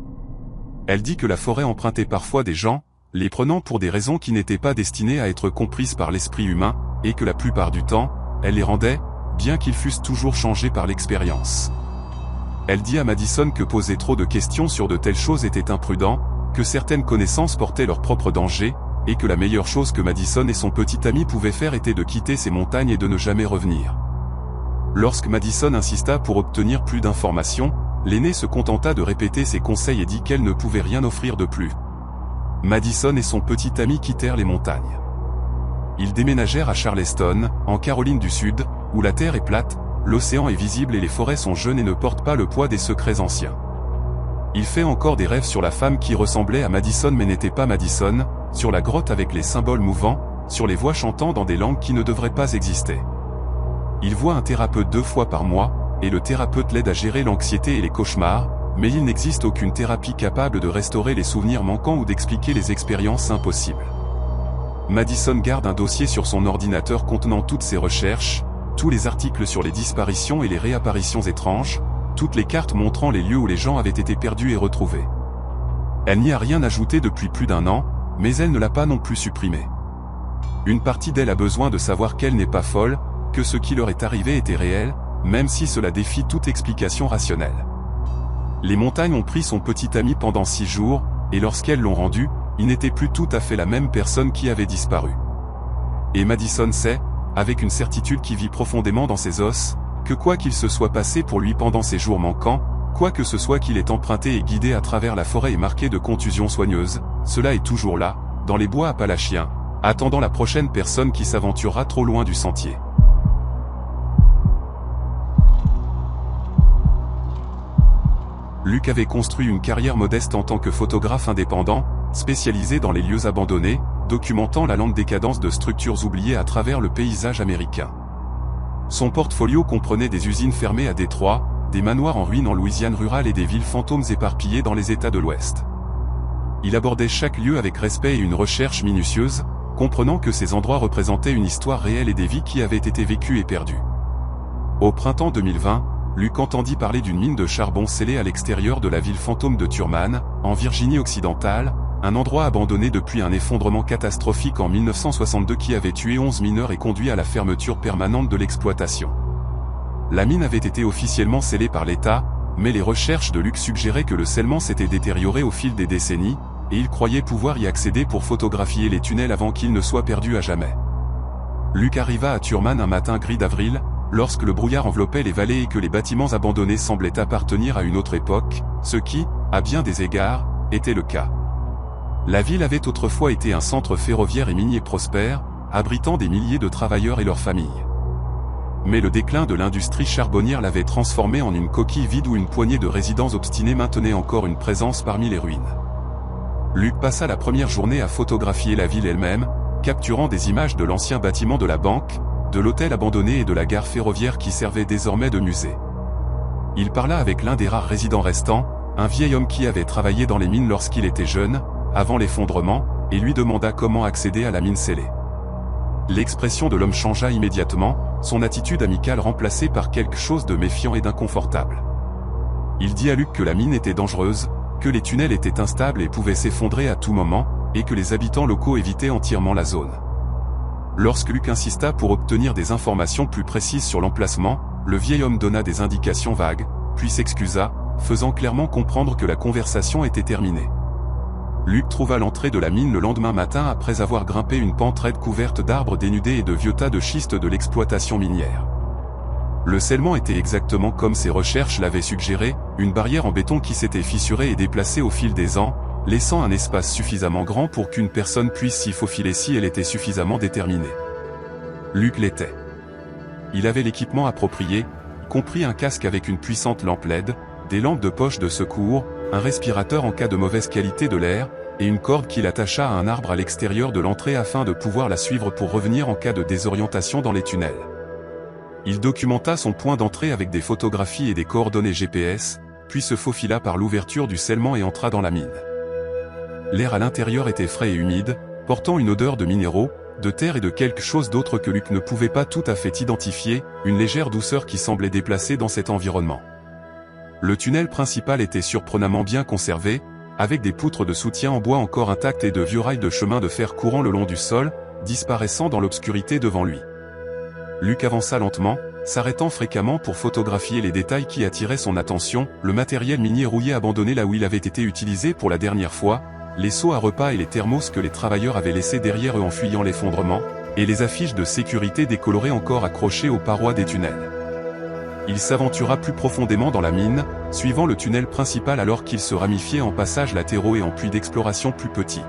Elle dit que la forêt empruntait parfois des gens, les prenant pour des raisons qui n'étaient pas destinées à être comprises par l'esprit humain, et que la plupart du temps, elle les rendait, bien qu'ils fussent toujours changés par l'expérience. Elle dit à Madison que poser trop de questions sur de telles choses était imprudent, que certaines connaissances portaient leur propre danger, et que la meilleure chose que Madison et son petit ami pouvaient faire était de quitter ces montagnes et de ne jamais revenir. Lorsque Madison insista pour obtenir plus d'informations, l'aînée se contenta de répéter ses conseils et dit qu'elle ne pouvait rien offrir de plus. Madison et son petit ami quittèrent les montagnes. Ils déménagèrent à Charleston, en Caroline du Sud, où la terre est plate, l'océan est visible et les forêts sont jeunes et ne portent pas le poids des secrets anciens. Il fait encore des rêves sur la femme qui ressemblait à Madison mais n'était pas Madison, sur la grotte avec les symboles mouvants, sur les voix chantant dans des langues qui ne devraient pas exister. Il voit un thérapeute 2 fois par mois, et le thérapeute l'aide à gérer l'anxiété et les cauchemars, mais il n'existe aucune thérapie capable de restaurer les souvenirs manquants ou d'expliquer les expériences impossibles. Madison garde un dossier sur son ordinateur contenant toutes ses recherches, tous les articles sur les disparitions et les réapparitions étranges, toutes les cartes montrant les lieux où les gens avaient été perdus et retrouvés. Elle n'y a rien ajouté depuis plus d'1 an, mais elle ne l'a pas non plus supprimé. Une partie d'elle a besoin de savoir qu'elle n'est pas folle, que ce qui leur est arrivé était réel, même si cela défie toute explication rationnelle. Les montagnes ont pris son petit ami pendant 6 jours, et lorsqu'elles l'ont rendu, il n'était plus tout à fait la même personne qui avait disparu. Et Madison sait, avec une certitude qui vit profondément dans ses os, que quoi qu'il se soit passé pour lui pendant ces jours manquants, Quoi que ce soit qu'il ait emprunté et guidé à travers la forêt et marqué de contusions soigneuses, cela est toujours là, dans les bois appalachiens, attendant la prochaine personne qui s'aventurera trop loin du sentier. Luc avait construit une carrière modeste en tant que photographe indépendant, spécialisé dans les lieux abandonnés, documentant la lente décadence de structures oubliées à travers le paysage américain. Son portfolio comprenait des usines fermées à Détroit, des manoirs en ruine en Louisiane rurale et des villes fantômes éparpillées dans les États de l'Ouest. Il abordait chaque lieu avec respect et une recherche minutieuse, comprenant que ces endroits représentaient une histoire réelle et des vies qui avaient été vécues et perdues. Au printemps 2020, Luc entendit parler d'une mine de charbon scellée à l'extérieur de la ville fantôme de Thurman, en Virginie occidentale, un endroit abandonné depuis un effondrement catastrophique en 1962 qui avait tué 11 mineurs et conduit à la fermeture permanente de l'exploitation. La mine avait été officiellement scellée par l'État, mais les recherches de Luc suggéraient que le scellement s'était détérioré au fil des décennies, et il croyait pouvoir y accéder pour photographier les tunnels avant qu'ils ne soient perdus à jamais. Luc arriva à Thurman un matin gris d'avril, lorsque le brouillard enveloppait les vallées et que les bâtiments abandonnés semblaient appartenir à une autre époque, ce qui, à bien des égards, était le cas. La ville avait autrefois été un centre ferroviaire et minier prospère, abritant des milliers de travailleurs et leurs familles. Mais le déclin de l'industrie charbonnière l'avait transformé en une coquille vide où une poignée de résidents obstinés maintenait encore une présence parmi les ruines. Luc passa la première journée à photographier la ville elle-même, capturant des images de l'ancien bâtiment de la banque, de l'hôtel abandonné et de la gare ferroviaire qui servait désormais de musée. Il parla avec l'un des rares résidents restants, un vieil homme qui avait travaillé dans les mines lorsqu'il était jeune, avant l'effondrement, et lui demanda comment accéder à la mine scellée. L'expression de l'homme changea immédiatement, son attitude amicale remplacée par quelque chose de méfiant et d'inconfortable. Il dit à Luc que la mine était dangereuse, que les tunnels étaient instables et pouvaient s'effondrer à tout moment, et que les habitants locaux évitaient entièrement la zone. Lorsque Luc insista pour obtenir des informations plus précises sur l'emplacement, le vieil homme donna des indications vagues, puis s'excusa, faisant clairement comprendre que la conversation était terminée. Luc trouva l'entrée de la mine le lendemain matin après avoir grimpé une pente raide couverte d'arbres dénudés et de vieux tas de schiste de l'exploitation minière. Le scellement était exactement comme ses recherches l'avaient suggéré, une barrière en béton qui s'était fissurée et déplacée au fil des ans, laissant un espace suffisamment grand pour qu'une personne puisse s'y faufiler si elle était suffisamment déterminée. Luc l'était. Il avait l'équipement approprié, compris un casque avec une puissante lampe LED, des lampes de poche de secours, un respirateur en cas de mauvaise qualité de l'air, et une corde qu'il attacha à un arbre à l'extérieur de l'entrée afin de pouvoir la suivre pour revenir en cas de désorientation dans les tunnels. Il documenta son point d'entrée avec des photographies et des coordonnées GPS, puis se faufila par l'ouverture du scellement et entra dans la mine. L'air à l'intérieur était frais et humide, portant une odeur de minéraux, de terre et de quelque chose d'autre que Luc ne pouvait pas tout à fait identifier, une légère douceur qui semblait déplacée dans cet environnement. Le tunnel principal était surprenamment bien conservé, avec des poutres de soutien en bois encore intactes et de vieux rails de chemin de fer courant le long du sol, disparaissant dans l'obscurité devant lui. Luc avança lentement, s'arrêtant fréquemment pour photographier les détails qui attiraient son attention, le matériel minier rouillé abandonné là où il avait été utilisé pour la dernière fois, les seaux à repas et les thermos que les travailleurs avaient laissés derrière eux en fuyant l'effondrement, et les affiches de sécurité décolorées encore accrochées aux parois des tunnels. Il s'aventura plus profondément dans la mine, suivant le tunnel principal alors qu'il se ramifiait en passages latéraux et en puits d'exploration plus petits.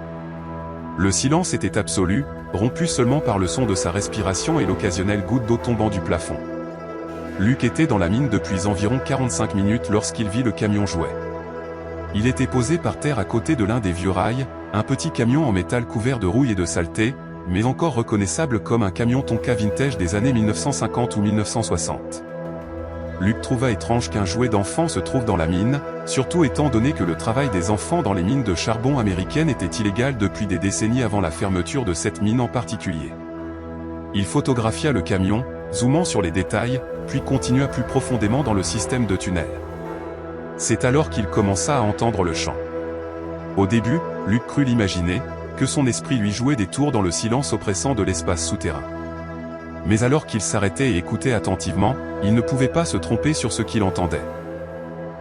Le silence était absolu, rompu seulement par le son de sa respiration et l'occasionnelle goutte d'eau tombant du plafond. Luc était dans la mine depuis environ 45 minutes lorsqu'il vit le camion jouet. Il était posé par terre à côté de l'un des vieux rails, un petit camion en métal couvert de rouille et de saleté, mais encore reconnaissable comme un camion Tonka vintage des années 1950 ou 1960. Luc trouva étrange qu'un jouet d'enfant se trouve dans la mine, surtout étant donné que le travail des enfants dans les mines de charbon américaines était illégal depuis des décennies avant la fermeture de cette mine en particulier. Il photographia le camion, zoomant sur les détails, puis continua plus profondément dans le système de tunnel. C'est alors qu'il commença à entendre le chant. Au début, Luc crut l'imaginer, que son esprit lui jouait des tours dans le silence oppressant de l'espace souterrain. Mais alors qu'il s'arrêtait et écoutait attentivement, il ne pouvait pas se tromper sur ce qu'il entendait.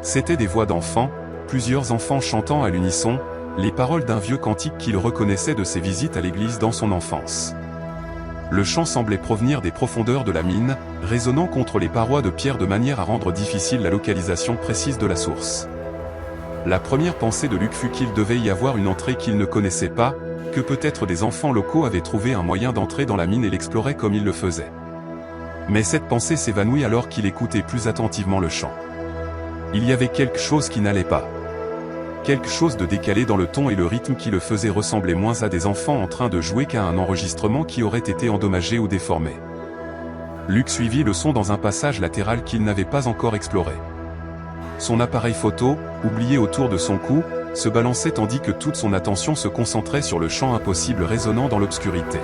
C'étaient des voix d'enfants, plusieurs enfants chantant à l'unisson, les paroles d'un vieux cantique qu'il reconnaissait de ses visites à l'église dans son enfance. Le chant semblait provenir des profondeurs de la mine, résonnant contre les parois de pierre de manière à rendre difficile la localisation précise de la source. La première pensée de Luc fut qu'il devait y avoir une entrée qu'il ne connaissait pas, que peut-être des enfants locaux avaient trouvé un moyen d'entrer dans la mine et l'explorer comme ils le faisaient. Mais cette pensée s'évanouit alors qu'il écoutait plus attentivement le chant. Il y avait quelque chose qui n'allait pas. Quelque chose de décalé dans le ton et le rythme qui le faisait ressembler moins à des enfants en train de jouer qu'à un enregistrement qui aurait été endommagé ou déformé. Luc suivit le son dans un passage latéral qu'il n'avait pas encore exploré. Son appareil photo, oublié autour de son cou, se balançait tandis que toute son attention se concentrait sur le chant impossible résonnant dans l'obscurité.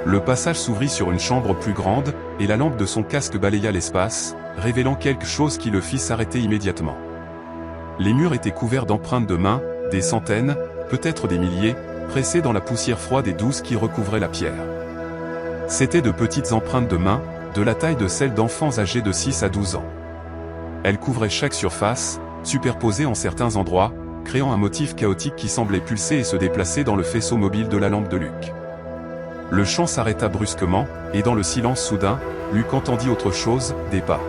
Le passage s'ouvrit sur une chambre plus grande, et la lampe de son casque balaya l'espace, révélant quelque chose qui le fit s'arrêter immédiatement. Les murs étaient couverts d'empreintes de mains, des centaines, peut-être des milliers, pressées dans la poussière froide et douce qui recouvrait la pierre. C'étaient de petites empreintes de mains, de la taille de celles d'enfants âgés de 6 à 12 ans. Elles couvraient chaque surface, superposées en certains endroits, créant un motif chaotique qui semblait pulser et se déplacer dans le faisceau mobile de la lampe de Luc. Le chant s'arrêta brusquement, et dans le silence soudain, Luc entendit autre chose, des pas.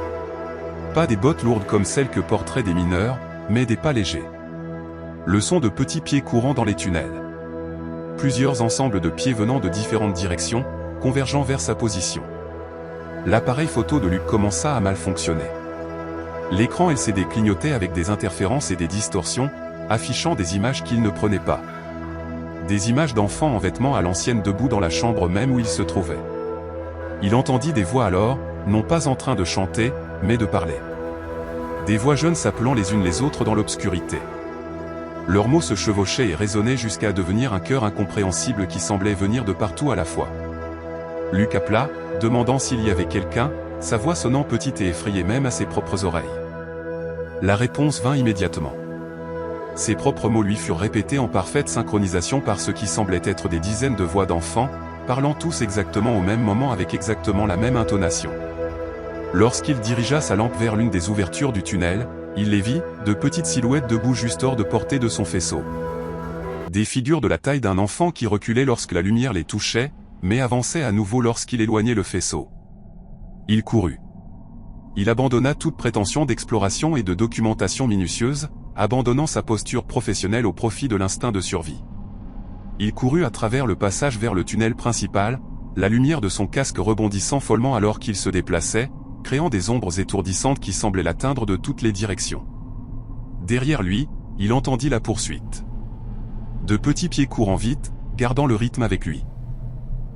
Pas des bottes lourdes comme celles que porteraient des mineurs, mais des pas légers. Le son de petits pieds courant dans les tunnels. Plusieurs ensembles de pieds venant de différentes directions, convergeant vers sa position. L'appareil photo de Luc commença à mal fonctionner. L'écran LCD clignotait avec des interférences et des distorsions, affichant des images qu'il ne prenait pas. Des images d'enfants en vêtements à l'ancienne debout dans la chambre même où il se trouvait. Il entendit des voix alors, non pas en train de chanter, mais de parler. Des voix jeunes s'appelant les unes les autres dans l'obscurité. Leurs mots se chevauchaient et résonnaient jusqu'à devenir un chœur incompréhensible qui semblait venir de partout à la fois. Luc appela, demandant s'il y avait quelqu'un, sa voix sonnant petite et effrayée même à ses propres oreilles. La réponse vint immédiatement. Ses propres mots lui furent répétés en parfaite synchronisation par ce qui semblait être des dizaines de voix d'enfants, parlant tous exactement au même moment avec exactement la même intonation. Lorsqu'il dirigea sa lampe vers l'une des ouvertures du tunnel, il les vit, de petites silhouettes debout juste hors de portée de son faisceau. Des figures de la taille d'un enfant qui reculaient lorsque la lumière les touchait, mais avançaient à nouveau lorsqu'il éloignait le faisceau. Il courut. Il abandonna toute prétention d'exploration et de documentation minutieuse, abandonnant sa posture professionnelle au profit de l'instinct de survie. Il courut à travers le passage vers le tunnel principal, la lumière de son casque rebondissant follement alors qu'il se déplaçait, créant des ombres étourdissantes qui semblaient l'atteindre de toutes les directions. Derrière lui, il entendit la poursuite. De petits pieds courant vite, gardant le rythme avec lui.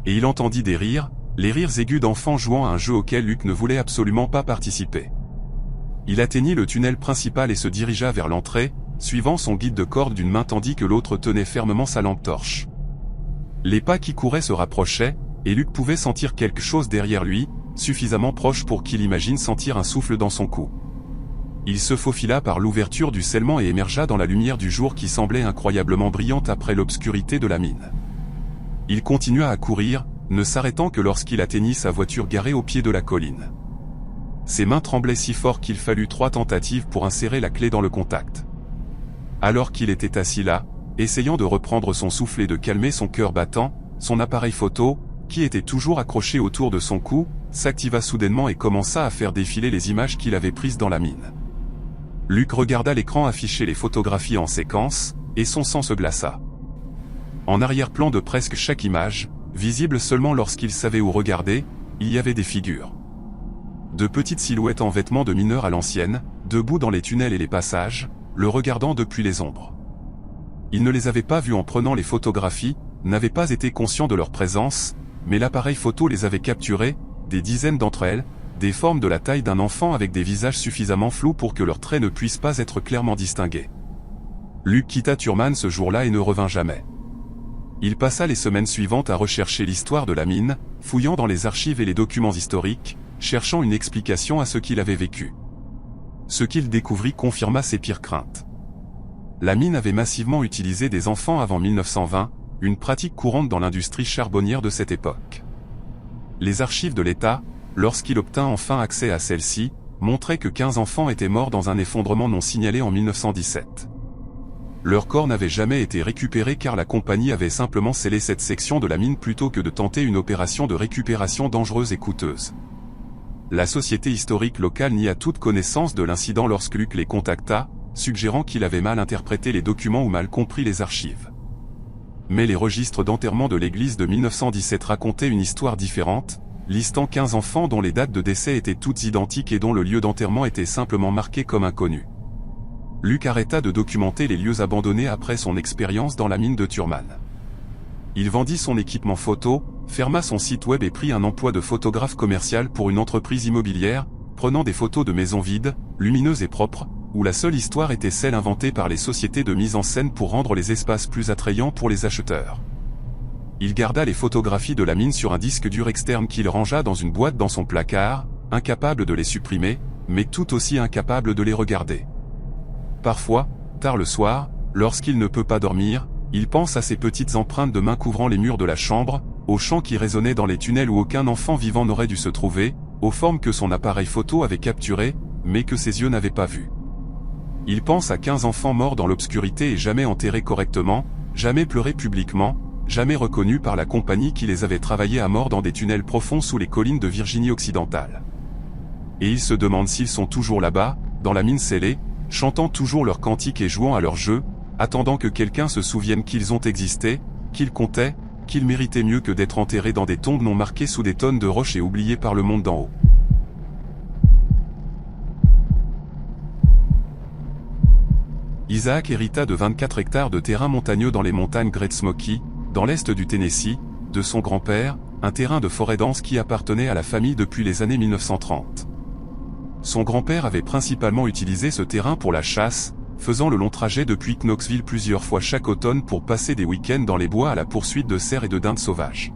Et il entendit des rires, les rires aigus d'enfants jouant à un jeu auquel Luc ne voulait absolument pas participer. Il atteignit le tunnel principal et se dirigea vers l'entrée, suivant son guide de corde d'une main tandis que l'autre tenait fermement sa lampe torche. Les pas qui couraient se rapprochaient, et Luc pouvait sentir quelque chose derrière lui, suffisamment proche pour qu'il imagine sentir un souffle dans son cou. Il se faufila par l'ouverture du scellement et émergea dans la lumière du jour qui semblait incroyablement brillante après l'obscurité de la mine. Il continua à courir, ne s'arrêtant que lorsqu'il atteignit sa voiture garée au pied de la colline. Ses mains tremblaient si fort qu'il fallut 3 tentatives pour insérer la clé dans le contact. Alors qu'il était assis là, essayant de reprendre son souffle et de calmer son cœur battant, son appareil photo, qui était toujours accroché autour de son cou, s'activa soudainement et commença à faire défiler les images qu'il avait prises dans la mine. Luc regarda l'écran afficher les photographies en séquence, et son sang se glaça. En arrière-plan de presque chaque image, visible seulement lorsqu'il savait où regarder, il y avait des figures. De petites silhouettes en vêtements de mineurs à l'ancienne, debout dans les tunnels et les passages, le regardant depuis les ombres. Il ne les avait pas vus en prenant les photographies, n'avait pas été conscient de leur présence, mais l'appareil photo les avait capturées, des dizaines d'entre elles, des formes de la taille d'un enfant avec des visages suffisamment flous pour que leurs traits ne puissent pas être clairement distingués. Luc quitta Turman ce jour-là et ne revint jamais. Il passa les semaines suivantes à rechercher l'histoire de la mine, fouillant dans les archives et les documents historiques, cherchant une explication à ce qu'il avait vécu. Ce qu'il découvrit confirma ses pires craintes. La mine avait massivement utilisé des enfants avant 1920, une pratique courante dans l'industrie charbonnière de cette époque. Les archives de l'État, lorsqu'il obtint enfin accès à celles-ci, montraient que 15 enfants étaient morts dans un effondrement non signalé en 1917. Leurs corps n'avaient jamais été récupérés car la compagnie avait simplement scellé cette section de la mine plutôt que de tenter une opération de récupération dangereuse et coûteuse. la société historique locale nia toute connaissance de l'incident lorsque Luc les contacta, suggérant qu'il avait mal interprété les documents ou mal compris les archives. Mais les registres d'enterrement de l'église de 1917 racontaient une histoire différente, listant 15 enfants dont les dates de décès étaient toutes identiques et dont le lieu d'enterrement était simplement marqué comme inconnu. Luc arrêta de documenter les lieux abandonnés après son expérience dans la mine de Thurman. Il vendit son équipement photo, ferma son site web et prit un emploi de photographe commercial pour une entreprise immobilière, prenant des photos de maisons vides, lumineuses et propres, où la seule histoire était celle inventée par les sociétés de mise en scène pour rendre les espaces plus attrayants pour les acheteurs. Il garda les photographies de la mine sur un disque dur externe qu'il rangea dans une boîte dans son placard, incapable de les supprimer, mais tout aussi incapable de les regarder. Parfois, tard le soir, lorsqu'il ne peut pas dormir, il pense à ces petites empreintes de mains couvrant les murs de la chambre, aux chants qui résonnaient dans les tunnels où aucun enfant vivant n'aurait dû se trouver, aux formes que son appareil photo avait capturées, mais que ses yeux n'avaient pas vues. Il pense à 15 enfants morts dans l'obscurité et jamais enterrés correctement, jamais pleurés publiquement, jamais reconnus par la compagnie qui les avait travaillés à mort dans des tunnels profonds sous les collines de Virginie occidentale. Et il se demande s'ils sont toujours là-bas, dans la mine scellée, chantant toujours leurs cantiques et jouant à leur jeu, attendant que quelqu'un se souvienne qu'ils ont existé, qu'ils comptaient, qu'ils méritaient mieux que d'être enterrés dans des tombes non marquées sous des tonnes de roches et oubliés par le monde d'en haut. Isaac hérita de 24 hectares de terrain montagneux dans les montagnes Great Smoky, dans l'est du Tennessee, de son grand-père, un terrain de forêt dense qui appartenait à la famille depuis les années 1930. Son grand-père avait principalement utilisé ce terrain pour la chasse, faisant le long trajet depuis Knoxville plusieurs fois chaque automne pour passer des week-ends dans les bois à la poursuite de cerfs et de dindes sauvages.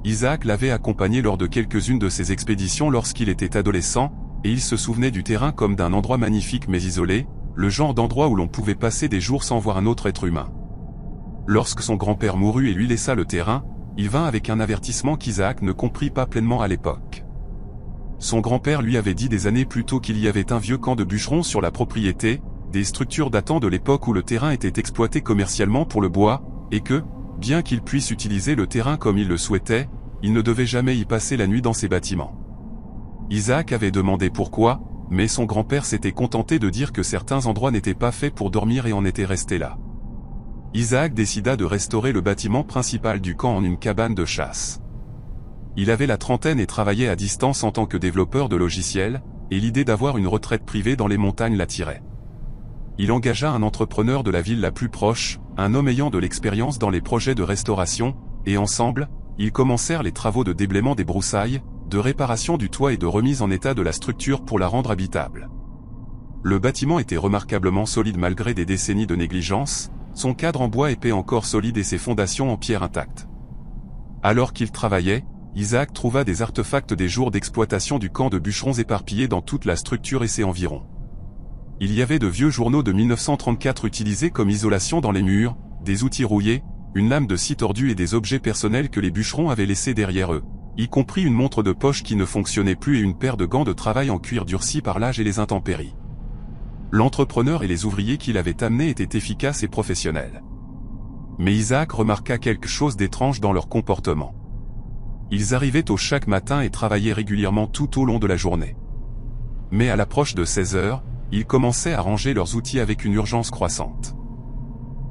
Isaac l'avait accompagné lors de quelques-unes de ses expéditions lorsqu'il était adolescent, et il se souvenait du terrain comme d'un endroit magnifique mais isolé, le genre d'endroit où l'on pouvait passer des jours sans voir un autre être humain. Lorsque son grand-père mourut et lui laissa le terrain, il vint avec un avertissement qu'Isaac ne comprit pas pleinement à l'époque. Son grand-père lui avait dit des années plus tôt qu'il y avait un vieux camp de bûcherons sur la propriété, des structures datant de l'époque où le terrain était exploité commercialement pour le bois, et que, bien qu'il puisse utiliser le terrain comme il le souhaitait, il ne devait jamais y passer la nuit dans ces bâtiments. Isaac avait demandé pourquoi, mais son grand-père s'était contenté de dire que certains endroits n'étaient pas faits pour dormir et en étaient restés là. Isaac décida de restaurer le bâtiment principal du camp en une cabane de chasse. Il avait la trentaine et travaillait à distance en tant que développeur de logiciels, et l'idée d'avoir une retraite privée dans les montagnes l'attirait. Il engagea un entrepreneur de la ville la plus proche, un homme ayant de l'expérience dans les projets de restauration, et ensemble, ils commencèrent les travaux de déblaiement des broussailles, de réparation du toit et de remise en état de la structure pour la rendre habitable. Le bâtiment était remarquablement solide malgré des décennies de négligence, son cadre en bois épais encore solide et ses fondations en pierre intactes. Alors qu'il travaillait, Isaac trouva des artefacts des jours d'exploitation du camp de bûcherons éparpillés dans toute la structure et ses environs. Il y avait de vieux journaux de 1934 utilisés comme isolation dans les murs, des outils rouillés, une lame de scie tordue et des objets personnels que les bûcherons avaient laissés derrière eux, y compris une montre de poche qui ne fonctionnait plus et une paire de gants de travail en cuir durci par l'âge et les intempéries. L'entrepreneur et les ouvriers qui l'avaient amené étaient efficaces et professionnels. Mais Isaac remarqua quelque chose d'étrange dans leur comportement. Ils arrivaient tôt chaque matin et travaillaient régulièrement tout au long de la journée. Mais à l'approche de 16 heures, ils commençaient à ranger leurs outils avec une urgence croissante.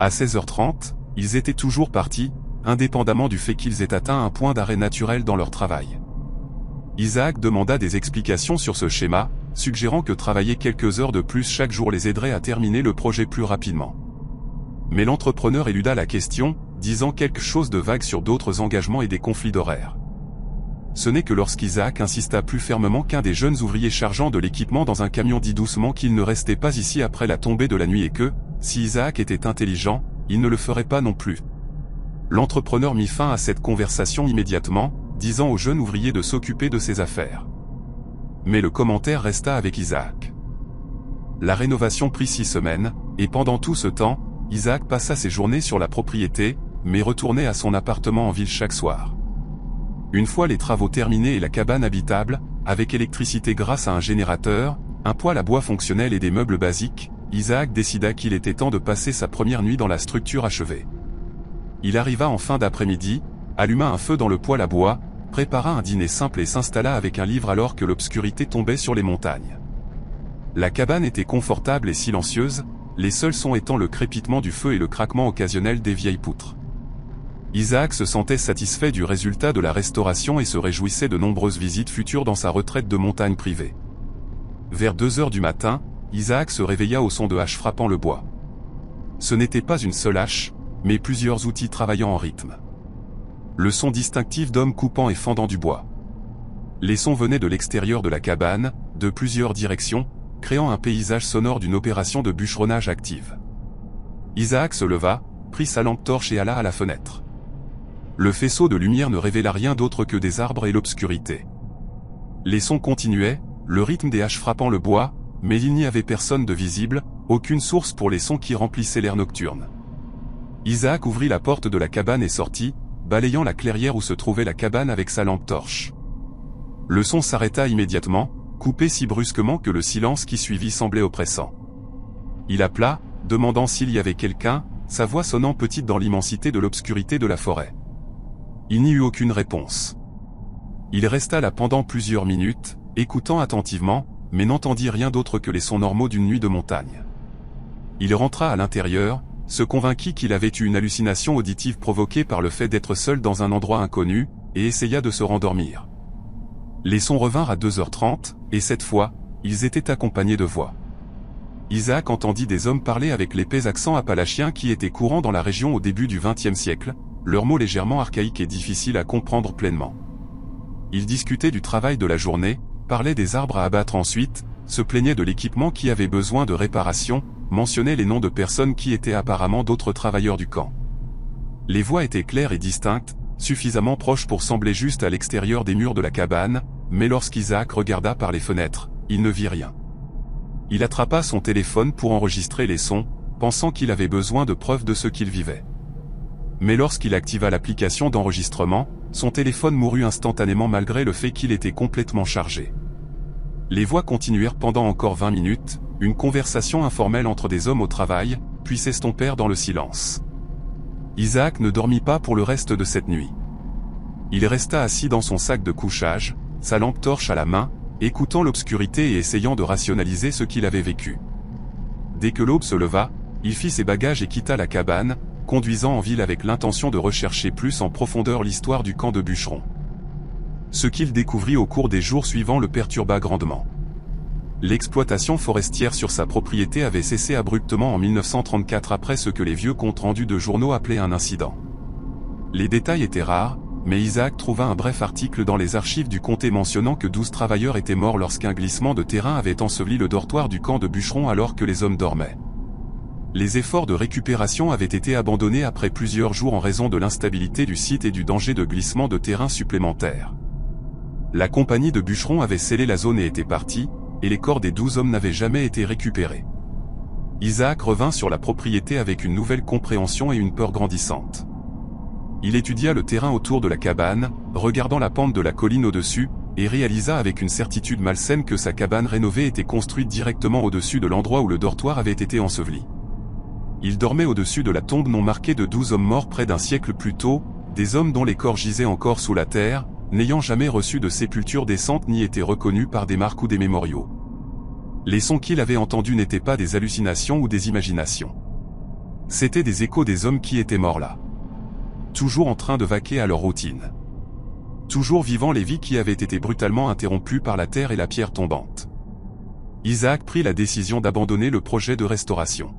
À 16h30, ils étaient toujours partis, indépendamment du fait qu'ils aient atteint un point d'arrêt naturel dans leur travail. Isaac demanda des explications sur ce schéma, suggérant que travailler quelques heures de plus chaque jour les aiderait à terminer le projet plus rapidement. Mais l'entrepreneur éluda la question, disant quelque chose de vague sur d'autres engagements et des conflits d'horaires. Ce n'est que lorsqu'Isaac insista plus fermement qu'un des jeunes ouvriers chargeant de l'équipement dans un camion dit doucement qu'il ne restait pas ici après la tombée de la nuit et que, si Isaac était intelligent, il ne le ferait pas non plus. L'entrepreneur mit fin à cette conversation immédiatement, disant au jeune ouvrier de s'occuper de ses affaires. Mais le commentaire resta avec Isaac. La rénovation prit 6 semaines, et pendant tout ce temps, Isaac passa ses journées sur la propriété, mais retournait à son appartement en ville chaque soir. Une fois les travaux terminés et la cabane habitable, avec électricité grâce à un générateur, un poêle à bois fonctionnel et des meubles basiques, Isaac décida qu'il était temps de passer sa première nuit dans la structure achevée. Il arriva en fin d'après-midi, alluma un feu dans le poêle à bois, prépara un dîner simple et s'installa avec un livre alors que l'obscurité tombait sur les montagnes. La cabane était confortable et silencieuse, les seuls sons étant le crépitement du feu et le craquement occasionnel des vieilles poutres. Isaac se sentait satisfait du résultat de la restauration et se réjouissait de nombreuses visites futures dans sa retraite de montagne privée. Vers 2 heures du matin, Isaac se réveilla au son de haches frappant le bois. Ce n'était pas une seule hache, mais plusieurs outils travaillant en rythme. Le son distinctif d'hommes coupant et fendant du bois. Les sons venaient de l'extérieur de la cabane, de plusieurs directions, créant un paysage sonore d'une opération de bûcheronnage active. Isaac se leva, prit sa lampe torche et alla à la fenêtre. Le faisceau de lumière ne révéla rien d'autre que des arbres et l'obscurité. Les sons continuaient, le rythme des haches frappant le bois, mais il n'y avait personne de visible, aucune source pour les sons qui remplissaient l'air nocturne. Isaac ouvrit la porte de la cabane et sortit, balayant la clairière où se trouvait la cabane avec sa lampe torche. Le son s'arrêta immédiatement, coupé si brusquement que le silence qui suivit semblait oppressant. Il appela, demandant s'il y avait quelqu'un, sa voix sonnant petite dans l'immensité de l'obscurité de la forêt. Il n'y eut aucune réponse. Il resta là pendant plusieurs minutes, écoutant attentivement, mais n'entendit rien d'autre que les sons normaux d'une nuit de montagne. Il rentra à l'intérieur, se convainquit qu'il avait eu une hallucination auditive provoquée par le fait d'être seul dans un endroit inconnu, et essaya de se rendormir. Les sons revinrent à 2h30, et cette fois, ils étaient accompagnés de voix. Isaac entendit des hommes parler avec l'épais accent appalachien qui était courant dans la région au début du XXe siècle, leurs mots légèrement archaïques et difficiles à comprendre pleinement. Ils discutaient du travail de la journée, parlaient des arbres à abattre ensuite, se plaignaient de l'équipement qui avait besoin de réparation, mentionnaient les noms de personnes qui étaient apparemment d'autres travailleurs du camp. Les voix étaient claires et distinctes, suffisamment proches pour sembler juste à l'extérieur des murs de la cabane, mais lorsqu'Isaac regarda par les fenêtres, il ne vit rien. Il attrapa son téléphone pour enregistrer les sons, pensant qu'il avait besoin de preuves de ce qu'il vivait. Mais lorsqu'il activa l'application d'enregistrement, son téléphone mourut instantanément malgré le fait qu'il était complètement chargé. Les voix continuèrent pendant encore 20 minutes, une conversation informelle entre des hommes au travail, puis s'estompèrent dans le silence. Isaac ne dormit pas pour le reste de cette nuit. Il resta assis dans son sac de couchage, sa lampe torche à la main, écoutant l'obscurité et essayant de rationaliser ce qu'il avait vécu. Dès que l'aube se leva, il fit ses bagages et quitta la cabane, conduisant en ville avec l'intention de rechercher plus en profondeur l'histoire du camp de bûcherons. Ce qu'il découvrit au cours des jours suivants le perturba grandement. L'exploitation forestière sur sa propriété avait cessé abruptement en 1934 après ce que les vieux comptes rendus de journaux appelaient un incident. Les détails étaient rares, mais Isaac trouva un bref article dans les archives du comté mentionnant que 12 travailleurs étaient morts lorsqu'un glissement de terrain avait enseveli le dortoir du camp de bûcherons alors que les hommes dormaient. Les efforts de récupération avaient été abandonnés après plusieurs jours en raison de l'instabilité du site et du danger de glissement de terrain supplémentaire. La compagnie de bûcherons avait scellé la zone et était partie, et les corps des 12 hommes n'avaient jamais été récupérés. Isaac revint sur la propriété avec une nouvelle compréhension et une peur grandissante. Il étudia le terrain autour de la cabane, regardant la pente de la colline au-dessus, et réalisa avec une certitude malsaine que sa cabane rénovée était construite directement au-dessus de l'endroit où le dortoir avait été enseveli. Il dormait au-dessus de la tombe non marquée de 12 hommes morts près d'un siècle plus tôt, des hommes dont les corps gisaient encore sous la terre, n'ayant jamais reçu de sépulture décente ni été reconnus par des marques ou des mémoriaux. Les sons qu'il avait entendus n'étaient pas des hallucinations ou des imaginations. C'étaient des échos des hommes qui étaient morts là. Toujours en train de vaquer à leur routine. Toujours vivant les vies qui avaient été brutalement interrompues par la terre et la pierre tombante. Isaac prit la décision d'abandonner le projet de restauration.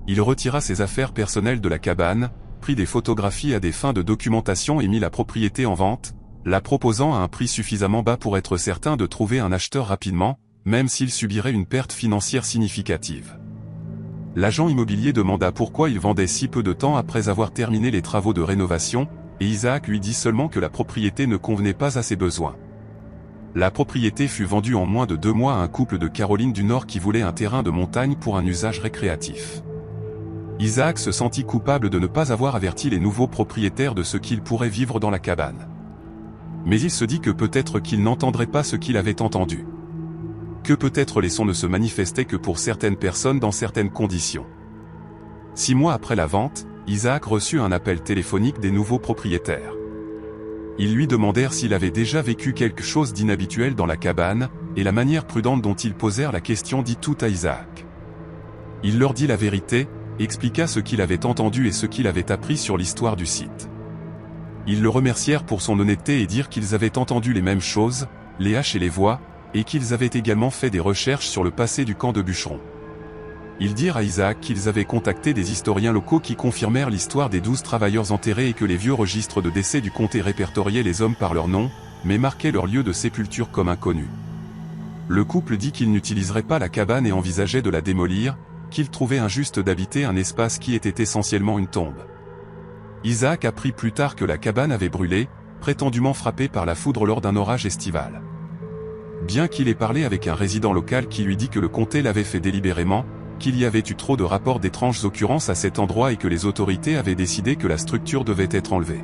Il retira ses affaires personnelles de la cabane, prit des photographies à des fins de documentation et mit la propriété en vente, la proposant à un prix suffisamment bas pour être certain de trouver un acheteur rapidement, même s'il subirait une perte financière significative. L'agent immobilier demanda pourquoi il vendait si peu de temps après avoir terminé les travaux de rénovation, et Isaac lui dit seulement que la propriété ne convenait pas à ses besoins. La propriété fut vendue en moins de 2 mois à un couple de Caroline du Nord qui voulait un terrain de montagne pour un usage récréatif. Isaac se sentit coupable de ne pas avoir averti les nouveaux propriétaires de ce qu'ils pourraient vivre dans la cabane. Mais il se dit que peut-être qu'ils n'entendraient pas ce qu'il avait entendu. Que peut-être les sons ne se manifestaient que pour certaines personnes dans certaines conditions. 6 mois après la vente, Isaac reçut un appel téléphonique des nouveaux propriétaires. Ils lui demandèrent s'il avait déjà vécu quelque chose d'inhabituel dans la cabane, et la manière prudente dont ils posèrent la question dit tout à Isaac. Il leur dit la vérité, expliqua ce qu'il avait entendu et ce qu'il avait appris sur l'histoire du site. Ils le remercièrent pour son honnêteté et dirent qu'ils avaient entendu les mêmes choses, les haches et les voix, et qu'ils avaient également fait des recherches sur le passé du camp de bûcherons. Ils dirent à Isaac qu'ils avaient contacté des historiens locaux qui confirmèrent l'histoire des 12 travailleurs enterrés et que les vieux registres de décès du comté répertoriaient les hommes par leur nom, mais marquaient leur lieu de sépulture comme inconnu. Le couple dit qu'il n'utiliserait pas la cabane et envisageait de la démolir, qu'il trouvait injuste d'habiter un espace qui était essentiellement une tombe. Isaac apprit plus tard que la cabane avait brûlé, prétendument frappée par la foudre lors d'un orage estival. Bien qu'il ait parlé avec un résident local qui lui dit que le comté l'avait fait délibérément, qu'il y avait eu trop de rapports d'étranges occurrences à cet endroit et que les autorités avaient décidé que la structure devait être enlevée.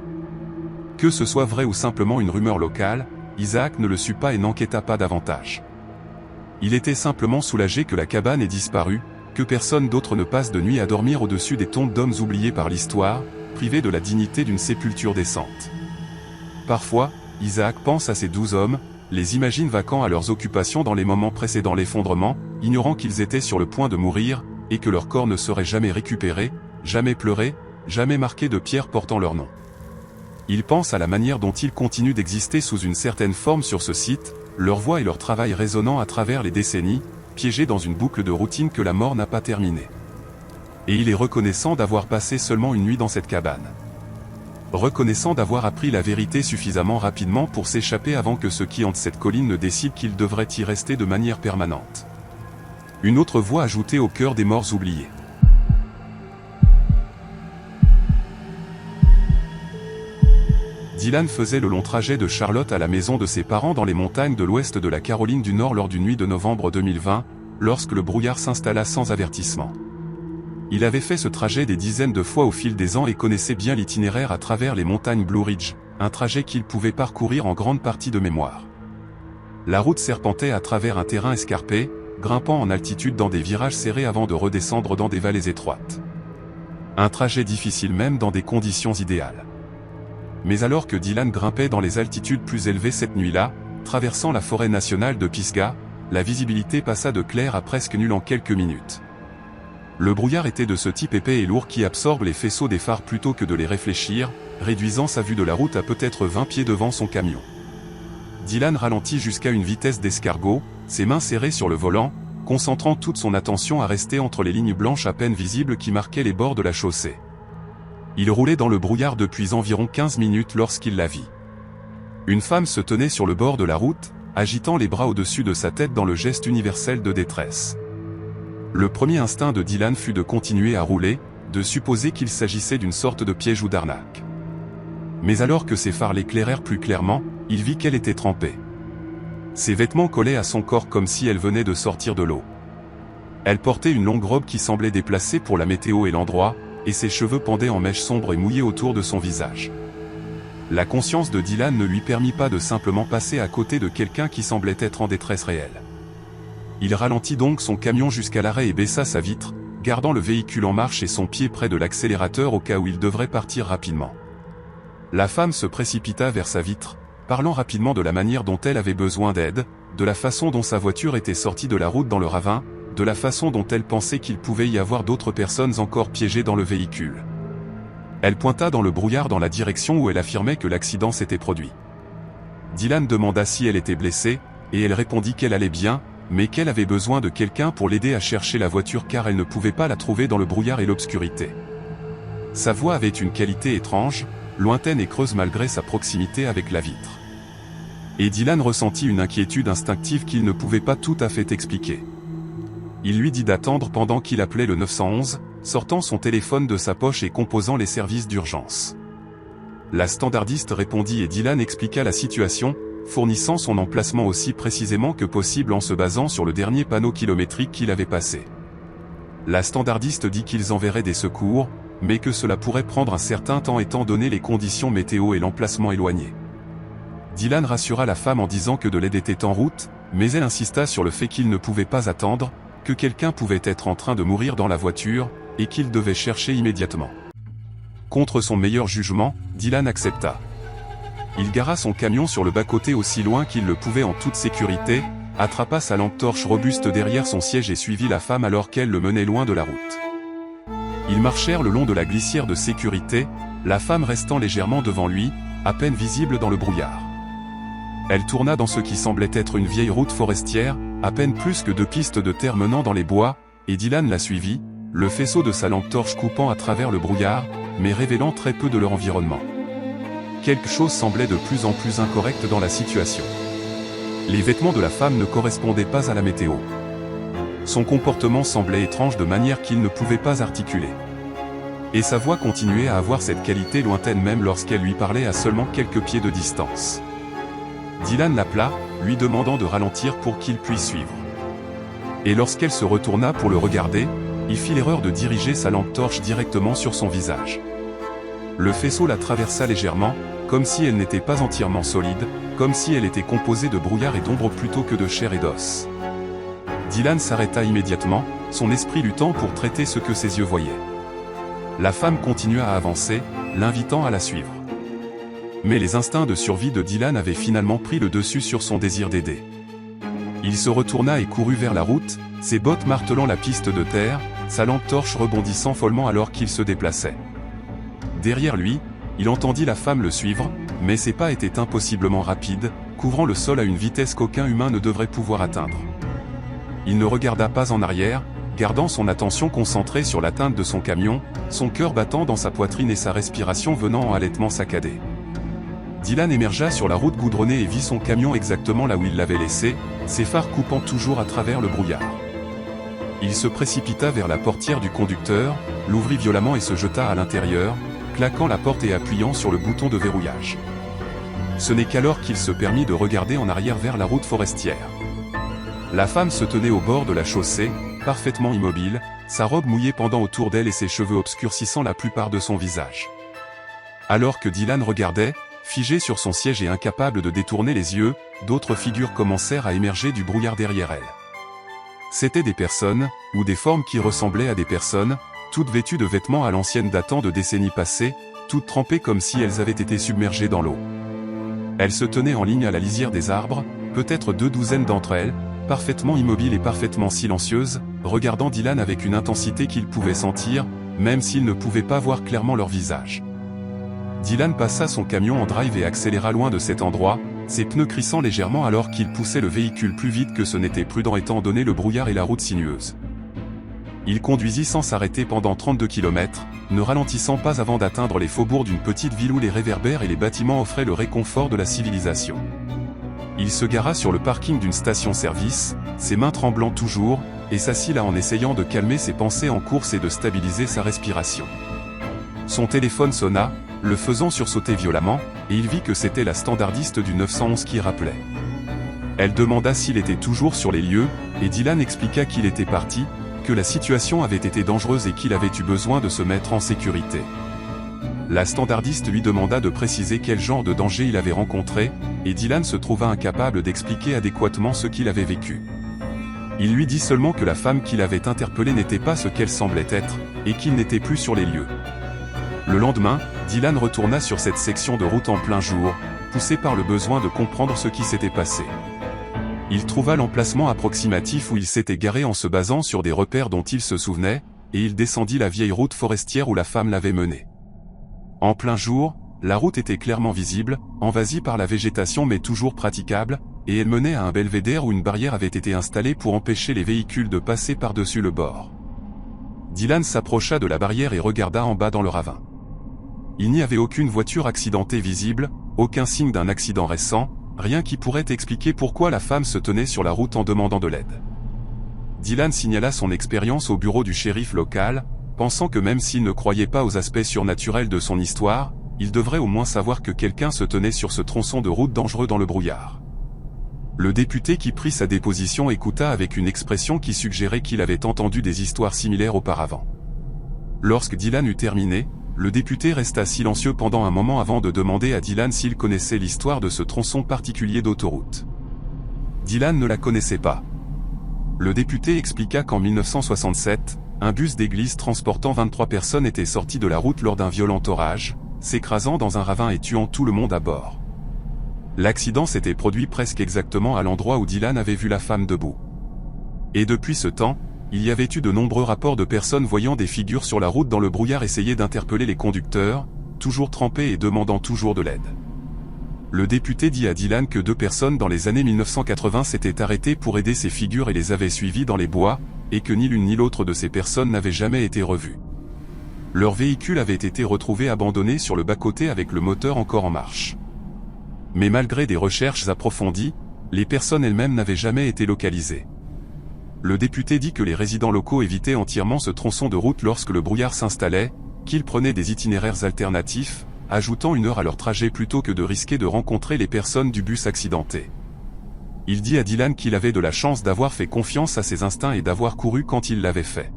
Que ce soit vrai ou simplement une rumeur locale, Isaac ne le sut pas et n'enquêta pas davantage. Il était simplement soulagé que la cabane ait disparu, que personne d'autre ne passe de nuit à dormir au-dessus des tombes d'hommes oubliés par l'histoire, privés de la dignité d'une sépulture décente. Parfois, Isaac pense à ces 12 hommes, les imagine vacants à leurs occupations dans les moments précédant l'effondrement, ignorant qu'ils étaient sur le point de mourir, et que leur corps ne serait jamais récupéré, jamais pleuré, jamais marqué de pierres portant leur nom. Il pense à la manière dont ils continuent d'exister sous une certaine forme sur ce site, leur voix et leur travail résonnant à travers les décennies, piégés dans une boucle de routine que la mort n'a pas terminée. Et il est reconnaissant d'avoir passé seulement une nuit dans cette cabane. Reconnaissant d'avoir appris la vérité suffisamment rapidement pour s'échapper avant que ceux qui hantent cette colline ne décident qu'ils devraient y rester de manière permanente. Une autre voix ajoutée au cœur des morts oubliés. Dylan faisait le long trajet de Charlotte à la maison de ses parents dans les montagnes de l'ouest de la Caroline du Nord lors d'une nuit de novembre 2020, lorsque le brouillard s'installa sans avertissement. Il avait fait ce trajet des dizaines de fois au fil des ans et connaissait bien l'itinéraire à travers les montagnes Blue Ridge, un trajet qu'il pouvait parcourir en grande partie de mémoire. La route serpentait à travers un terrain escarpé, grimpant en altitude dans des virages serrés avant de redescendre dans des vallées étroites. Un trajet difficile même dans des conditions idéales. Mais alors que Dylan grimpait dans les altitudes plus élevées cette nuit-là, traversant la forêt nationale de Pisgah, la visibilité passa de clair à presque nulle en quelques minutes. Le brouillard était de ce type épais et lourd qui absorbe les faisceaux des phares plutôt que de les réfléchir, réduisant sa vue de la route à peut-être 20 pieds devant son camion. Dylan ralentit jusqu'à une vitesse d'escargot, ses mains serrées sur le volant, concentrant toute son attention à rester entre les lignes blanches à peine visibles qui marquaient les bords de la chaussée. Il roulait dans le brouillard depuis environ 15 minutes lorsqu'il la vit. Une femme se tenait sur le bord de la route, agitant les bras au-dessus de sa tête dans le geste universel de détresse. Le premier instinct de Dylan fut de continuer à rouler, de supposer qu'il s'agissait d'une sorte de piège ou d'arnaque. Mais alors que ses phares l'éclairèrent plus clairement, il vit qu'elle était trempée. Ses vêtements collaient à son corps comme si elle venait de sortir de l'eau. Elle portait une longue robe qui semblait déplacée pour la météo et l'endroit, et ses cheveux pendaient en mèches sombres et mouillées autour de son visage. La conscience de Dylan ne lui permit pas de simplement passer à côté de quelqu'un qui semblait être en détresse réelle. Il ralentit donc son camion jusqu'à l'arrêt et baissa sa vitre, gardant le véhicule en marche et son pied près de l'accélérateur au cas où il devrait partir rapidement. La femme se précipita vers sa vitre, parlant rapidement de la manière dont elle avait besoin d'aide, de la façon dont sa voiture était sortie de la route dans le ravin, de la façon dont elle pensait qu'il pouvait y avoir d'autres personnes encore piégées dans le véhicule. Elle pointa dans le brouillard dans la direction où elle affirmait que l'accident s'était produit. Dylan demanda si elle était blessée, et elle répondit qu'elle allait bien, mais qu'elle avait besoin de quelqu'un pour l'aider à chercher la voiture car elle ne pouvait pas la trouver dans le brouillard et l'obscurité. Sa voix avait une qualité étrange, lointaine et creuse malgré sa proximité avec la vitre. Et Dylan ressentit une inquiétude instinctive qu'il ne pouvait pas tout à fait expliquer. Il lui dit d'attendre pendant qu'il appelait le 911, sortant son téléphone de sa poche et composant les services d'urgence. La standardiste répondit et Dylan expliqua la situation, fournissant son emplacement aussi précisément que possible en se basant sur le dernier panneau kilométrique qu'il avait passé. La standardiste dit qu'ils enverraient des secours, mais que cela pourrait prendre un certain temps étant donné les conditions météo et l'emplacement éloigné. Dylan rassura la femme en disant que de l'aide était en route, mais elle insista sur le fait qu'il ne pouvait pas attendre, que quelqu'un pouvait être en train de mourir dans la voiture, et qu'il devait chercher immédiatement. Contre son meilleur jugement, Dylan accepta. Il gara son camion sur le bas-côté aussi loin qu'il le pouvait en toute sécurité, attrapa sa lampe torche robuste derrière son siège et suivit la femme alors qu'elle le menait loin de la route. Ils marchèrent le long de la glissière de sécurité, la femme restant légèrement devant lui, à peine visible dans le brouillard. Elle tourna dans ce qui semblait être une vieille route forestière, à peine plus que 2 pistes de terre menant dans les bois, et Dylan la suivit, le faisceau de sa lampe torche coupant à travers le brouillard, mais révélant très peu de leur environnement. Quelque chose semblait de plus en plus incorrect dans la situation. Les vêtements de la femme ne correspondaient pas à la météo. Son comportement semblait étrange de manière qu'il ne pouvait pas articuler. Et sa voix continuait à avoir cette qualité lointaine même lorsqu'elle lui parlait à seulement quelques pieds de distance. Dylan l'appela, lui demandant de ralentir pour qu'il puisse suivre. Et lorsqu'elle se retourna pour le regarder, il fit l'erreur de diriger sa lampe torche directement sur son visage. Le faisceau la traversa légèrement, comme si elle n'était pas entièrement solide, comme si elle était composée de brouillard et d'ombre plutôt que de chair et d'os. Dylan s'arrêta immédiatement, son esprit luttant pour traiter ce que ses yeux voyaient. La femme continua à avancer, l'invitant à la suivre. Mais les instincts de survie de Dylan avaient finalement pris le dessus sur son désir d'aider. Il se retourna et courut vers la route, ses bottes martelant la piste de terre, sa lampe torche rebondissant follement alors qu'il se déplaçait. Derrière lui, il entendit la femme le suivre, mais ses pas étaient impossiblement rapides, couvrant le sol à une vitesse qu'aucun humain ne devrait pouvoir atteindre. Il ne regarda pas en arrière, gardant son attention concentrée sur l'atteinte de son camion, son cœur battant dans sa poitrine et sa respiration venant en halètement saccadé. Dylan émergea sur la route goudronnée et vit son camion exactement là où il l'avait laissé, ses phares coupant toujours à travers le brouillard. Il se précipita vers la portière du conducteur, l'ouvrit violemment et se jeta à l'intérieur, claquant la porte et appuyant sur le bouton de verrouillage. Ce n'est qu'alors qu'il se permit de regarder en arrière vers la route forestière. La femme se tenait au bord de la chaussée, parfaitement immobile, sa robe mouillée pendant autour d'elle et ses cheveux obscurcissant la plupart de son visage. Alors que Dylan regardait, figé sur son siège et incapable de détourner les yeux, d'autres figures commencèrent à émerger du brouillard derrière elle. C'étaient des personnes, ou des formes qui ressemblaient à des personnes, toutes vêtues de vêtements à l'ancienne datant de décennies passées, toutes trempées comme si elles avaient été submergées dans l'eau. Elles se tenaient en ligne à la lisière des arbres, peut-être 2 douzaines d'entre elles, parfaitement immobiles et parfaitement silencieuses, regardant Dylan avec une intensité qu'il pouvait sentir, même s'il ne pouvait pas voir clairement leur visage. Dylan passa son camion en drive et accéléra loin de cet endroit, ses pneus crissant légèrement alors qu'il poussait le véhicule plus vite que ce n'était prudent étant donné le brouillard et la route sinueuse. Il conduisit sans s'arrêter pendant 32 km, ne ralentissant pas avant d'atteindre les faubourgs d'une petite ville où les réverbères et les bâtiments offraient le réconfort de la civilisation. Il se gara sur le parking d'une station-service, ses mains tremblant toujours, et s'assit là en essayant de calmer ses pensées en course et de stabiliser sa respiration. Son téléphone sonna, le faisant sursauter violemment, et il vit que c'était la standardiste du 911 qui rappelait. Elle demanda s'il était toujours sur les lieux, et Dylan expliqua qu'il était parti, que la situation avait été dangereuse et qu'il avait eu besoin de se mettre en sécurité. La standardiste lui demanda de préciser quel genre de danger il avait rencontré, et Dylan se trouva incapable d'expliquer adéquatement ce qu'il avait vécu. Il lui dit seulement que la femme qu'il avait interpellée n'était pas ce qu'elle semblait être, et qu'il n'était plus sur les lieux. Le lendemain, Dylan retourna sur cette section de route en plein jour, poussé par le besoin de comprendre ce qui s'était passé. Il trouva l'emplacement approximatif où il s'était garé en se basant sur des repères dont il se souvenait, et il descendit la vieille route forestière où la femme l'avait mené. En plein jour, la route était clairement visible, envahie par la végétation mais toujours praticable, et elle menait à un belvédère où une barrière avait été installée pour empêcher les véhicules de passer par-dessus le bord. Dylan s'approcha de la barrière et regarda en bas dans le ravin. Il n'y avait aucune voiture accidentée visible, aucun signe d'un accident récent, rien qui pourrait expliquer pourquoi la femme se tenait sur la route en demandant de l'aide. Dylan signala son expérience au bureau du shérif local, pensant que même s'il ne croyait pas aux aspects surnaturels de son histoire, il devrait au moins savoir que quelqu'un se tenait sur ce tronçon de route dangereux dans le brouillard. Le député qui prit sa déposition écouta avec une expression qui suggérait qu'il avait entendu des histoires similaires auparavant. Lorsque Dylan eut terminé, le député resta silencieux pendant un moment avant de demander à Dylan s'il connaissait l'histoire de ce tronçon particulier d'autoroute. Dylan ne la connaissait pas. Le député expliqua qu'en 1967, un bus d'église transportant 23 personnes était sorti de la route lors d'un violent orage, s'écrasant dans un ravin et tuant tout le monde à bord. L'accident s'était produit presque exactement à l'endroit où Dylan avait vu la femme debout. Et depuis ce temps, il y avait eu de nombreux rapports de personnes voyant des figures sur la route dans le brouillard essayer d'interpeller les conducteurs, toujours trempés et demandant toujours de l'aide. Le député dit à Dylan que 2 personnes dans les années 1980 s'étaient arrêtées pour aider ces figures et les avaient suivies dans les bois, et que ni l'une ni l'autre de ces personnes n'avaient jamais été revues. Leur véhicule avait été retrouvé abandonné sur le bas-côté avec le moteur encore en marche. Mais malgré des recherches approfondies, les personnes elles-mêmes n'avaient jamais été localisées. Le député dit que les résidents locaux évitaient entièrement ce tronçon de route lorsque le brouillard s'installait, qu'ils prenaient des itinéraires alternatifs, ajoutant 1 heure à leur trajet plutôt que de risquer de rencontrer les personnes du bus accidenté. Il dit à Dylan qu'il avait de la chance d'avoir fait confiance à ses instincts et d'avoir couru quand il l'avait fait.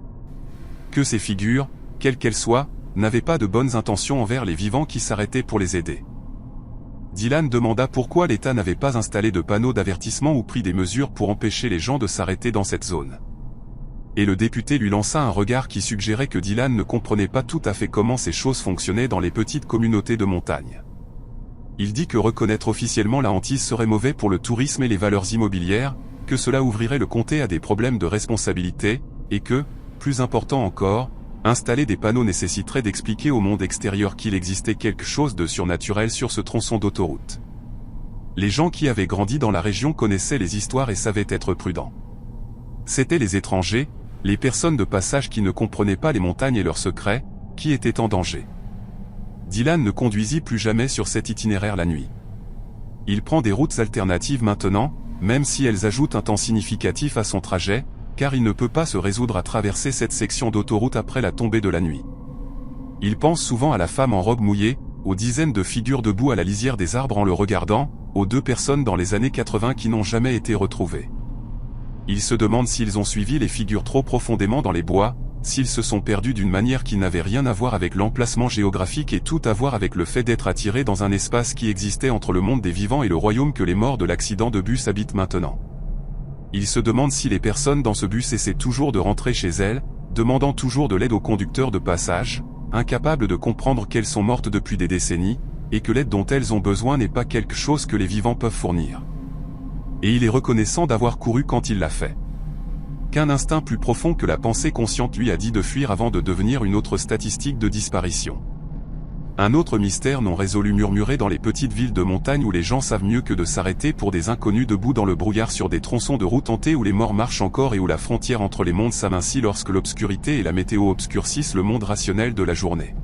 Que ces figures, quelles qu'elles soient, n'avaient pas de bonnes intentions envers les vivants qui s'arrêtaient pour les aider. Dylan demanda pourquoi l'État n'avait pas installé de panneaux d'avertissement ou pris des mesures pour empêcher les gens de s'arrêter dans cette zone. Et le député lui lança un regard qui suggérait que Dylan ne comprenait pas tout à fait comment ces choses fonctionnaient dans les petites communautés de montagne. Il dit que reconnaître officiellement la hantise serait mauvais pour le tourisme et les valeurs immobilières, que cela ouvrirait le comté à des problèmes de responsabilité, et que, plus important encore, installer des panneaux nécessiterait d'expliquer au monde extérieur qu'il existait quelque chose de surnaturel sur ce tronçon d'autoroute. Les gens qui avaient grandi dans la région connaissaient les histoires et savaient être prudents. C'étaient les étrangers, les personnes de passage qui ne comprenaient pas les montagnes et leurs secrets, qui étaient en danger. Dylan ne conduisit plus jamais sur cet itinéraire la nuit. Il prend des routes alternatives maintenant, même si elles ajoutent un temps significatif à son trajet, car il ne peut pas se résoudre à traverser cette section d'autoroute après la tombée de la nuit. Il pense souvent à la femme en robe mouillée, aux dizaines de figures debout à la lisière des arbres en le regardant, aux 2 personnes dans les années 80 qui n'ont jamais été retrouvées. Il se demande s'ils ont suivi les figures trop profondément dans les bois, s'ils se sont perdus d'une manière qui n'avait rien à voir avec l'emplacement géographique et tout à voir avec le fait d'être attirés dans un espace qui existait entre le monde des vivants et le royaume que les morts de l'accident de bus habitent maintenant. Il se demande si les personnes dans ce bus essaient toujours de rentrer chez elles, demandant toujours de l'aide aux conducteurs de passage, incapables de comprendre qu'elles sont mortes depuis des décennies, et que l'aide dont elles ont besoin n'est pas quelque chose que les vivants peuvent fournir. Et il est reconnaissant d'avoir couru quand il l'a fait. Qu'un instinct plus profond que la pensée consciente lui a dit de fuir avant de devenir une autre statistique de disparition. Un autre mystère non résolu murmuré dans les petites villes de montagne où les gens savent mieux que de s'arrêter pour des inconnus debout dans le brouillard sur des tronçons de route hantés où les morts marchent encore et où la frontière entre les mondes s'amincit lorsque l'obscurité et la météo obscurcissent le monde rationnel de la journée.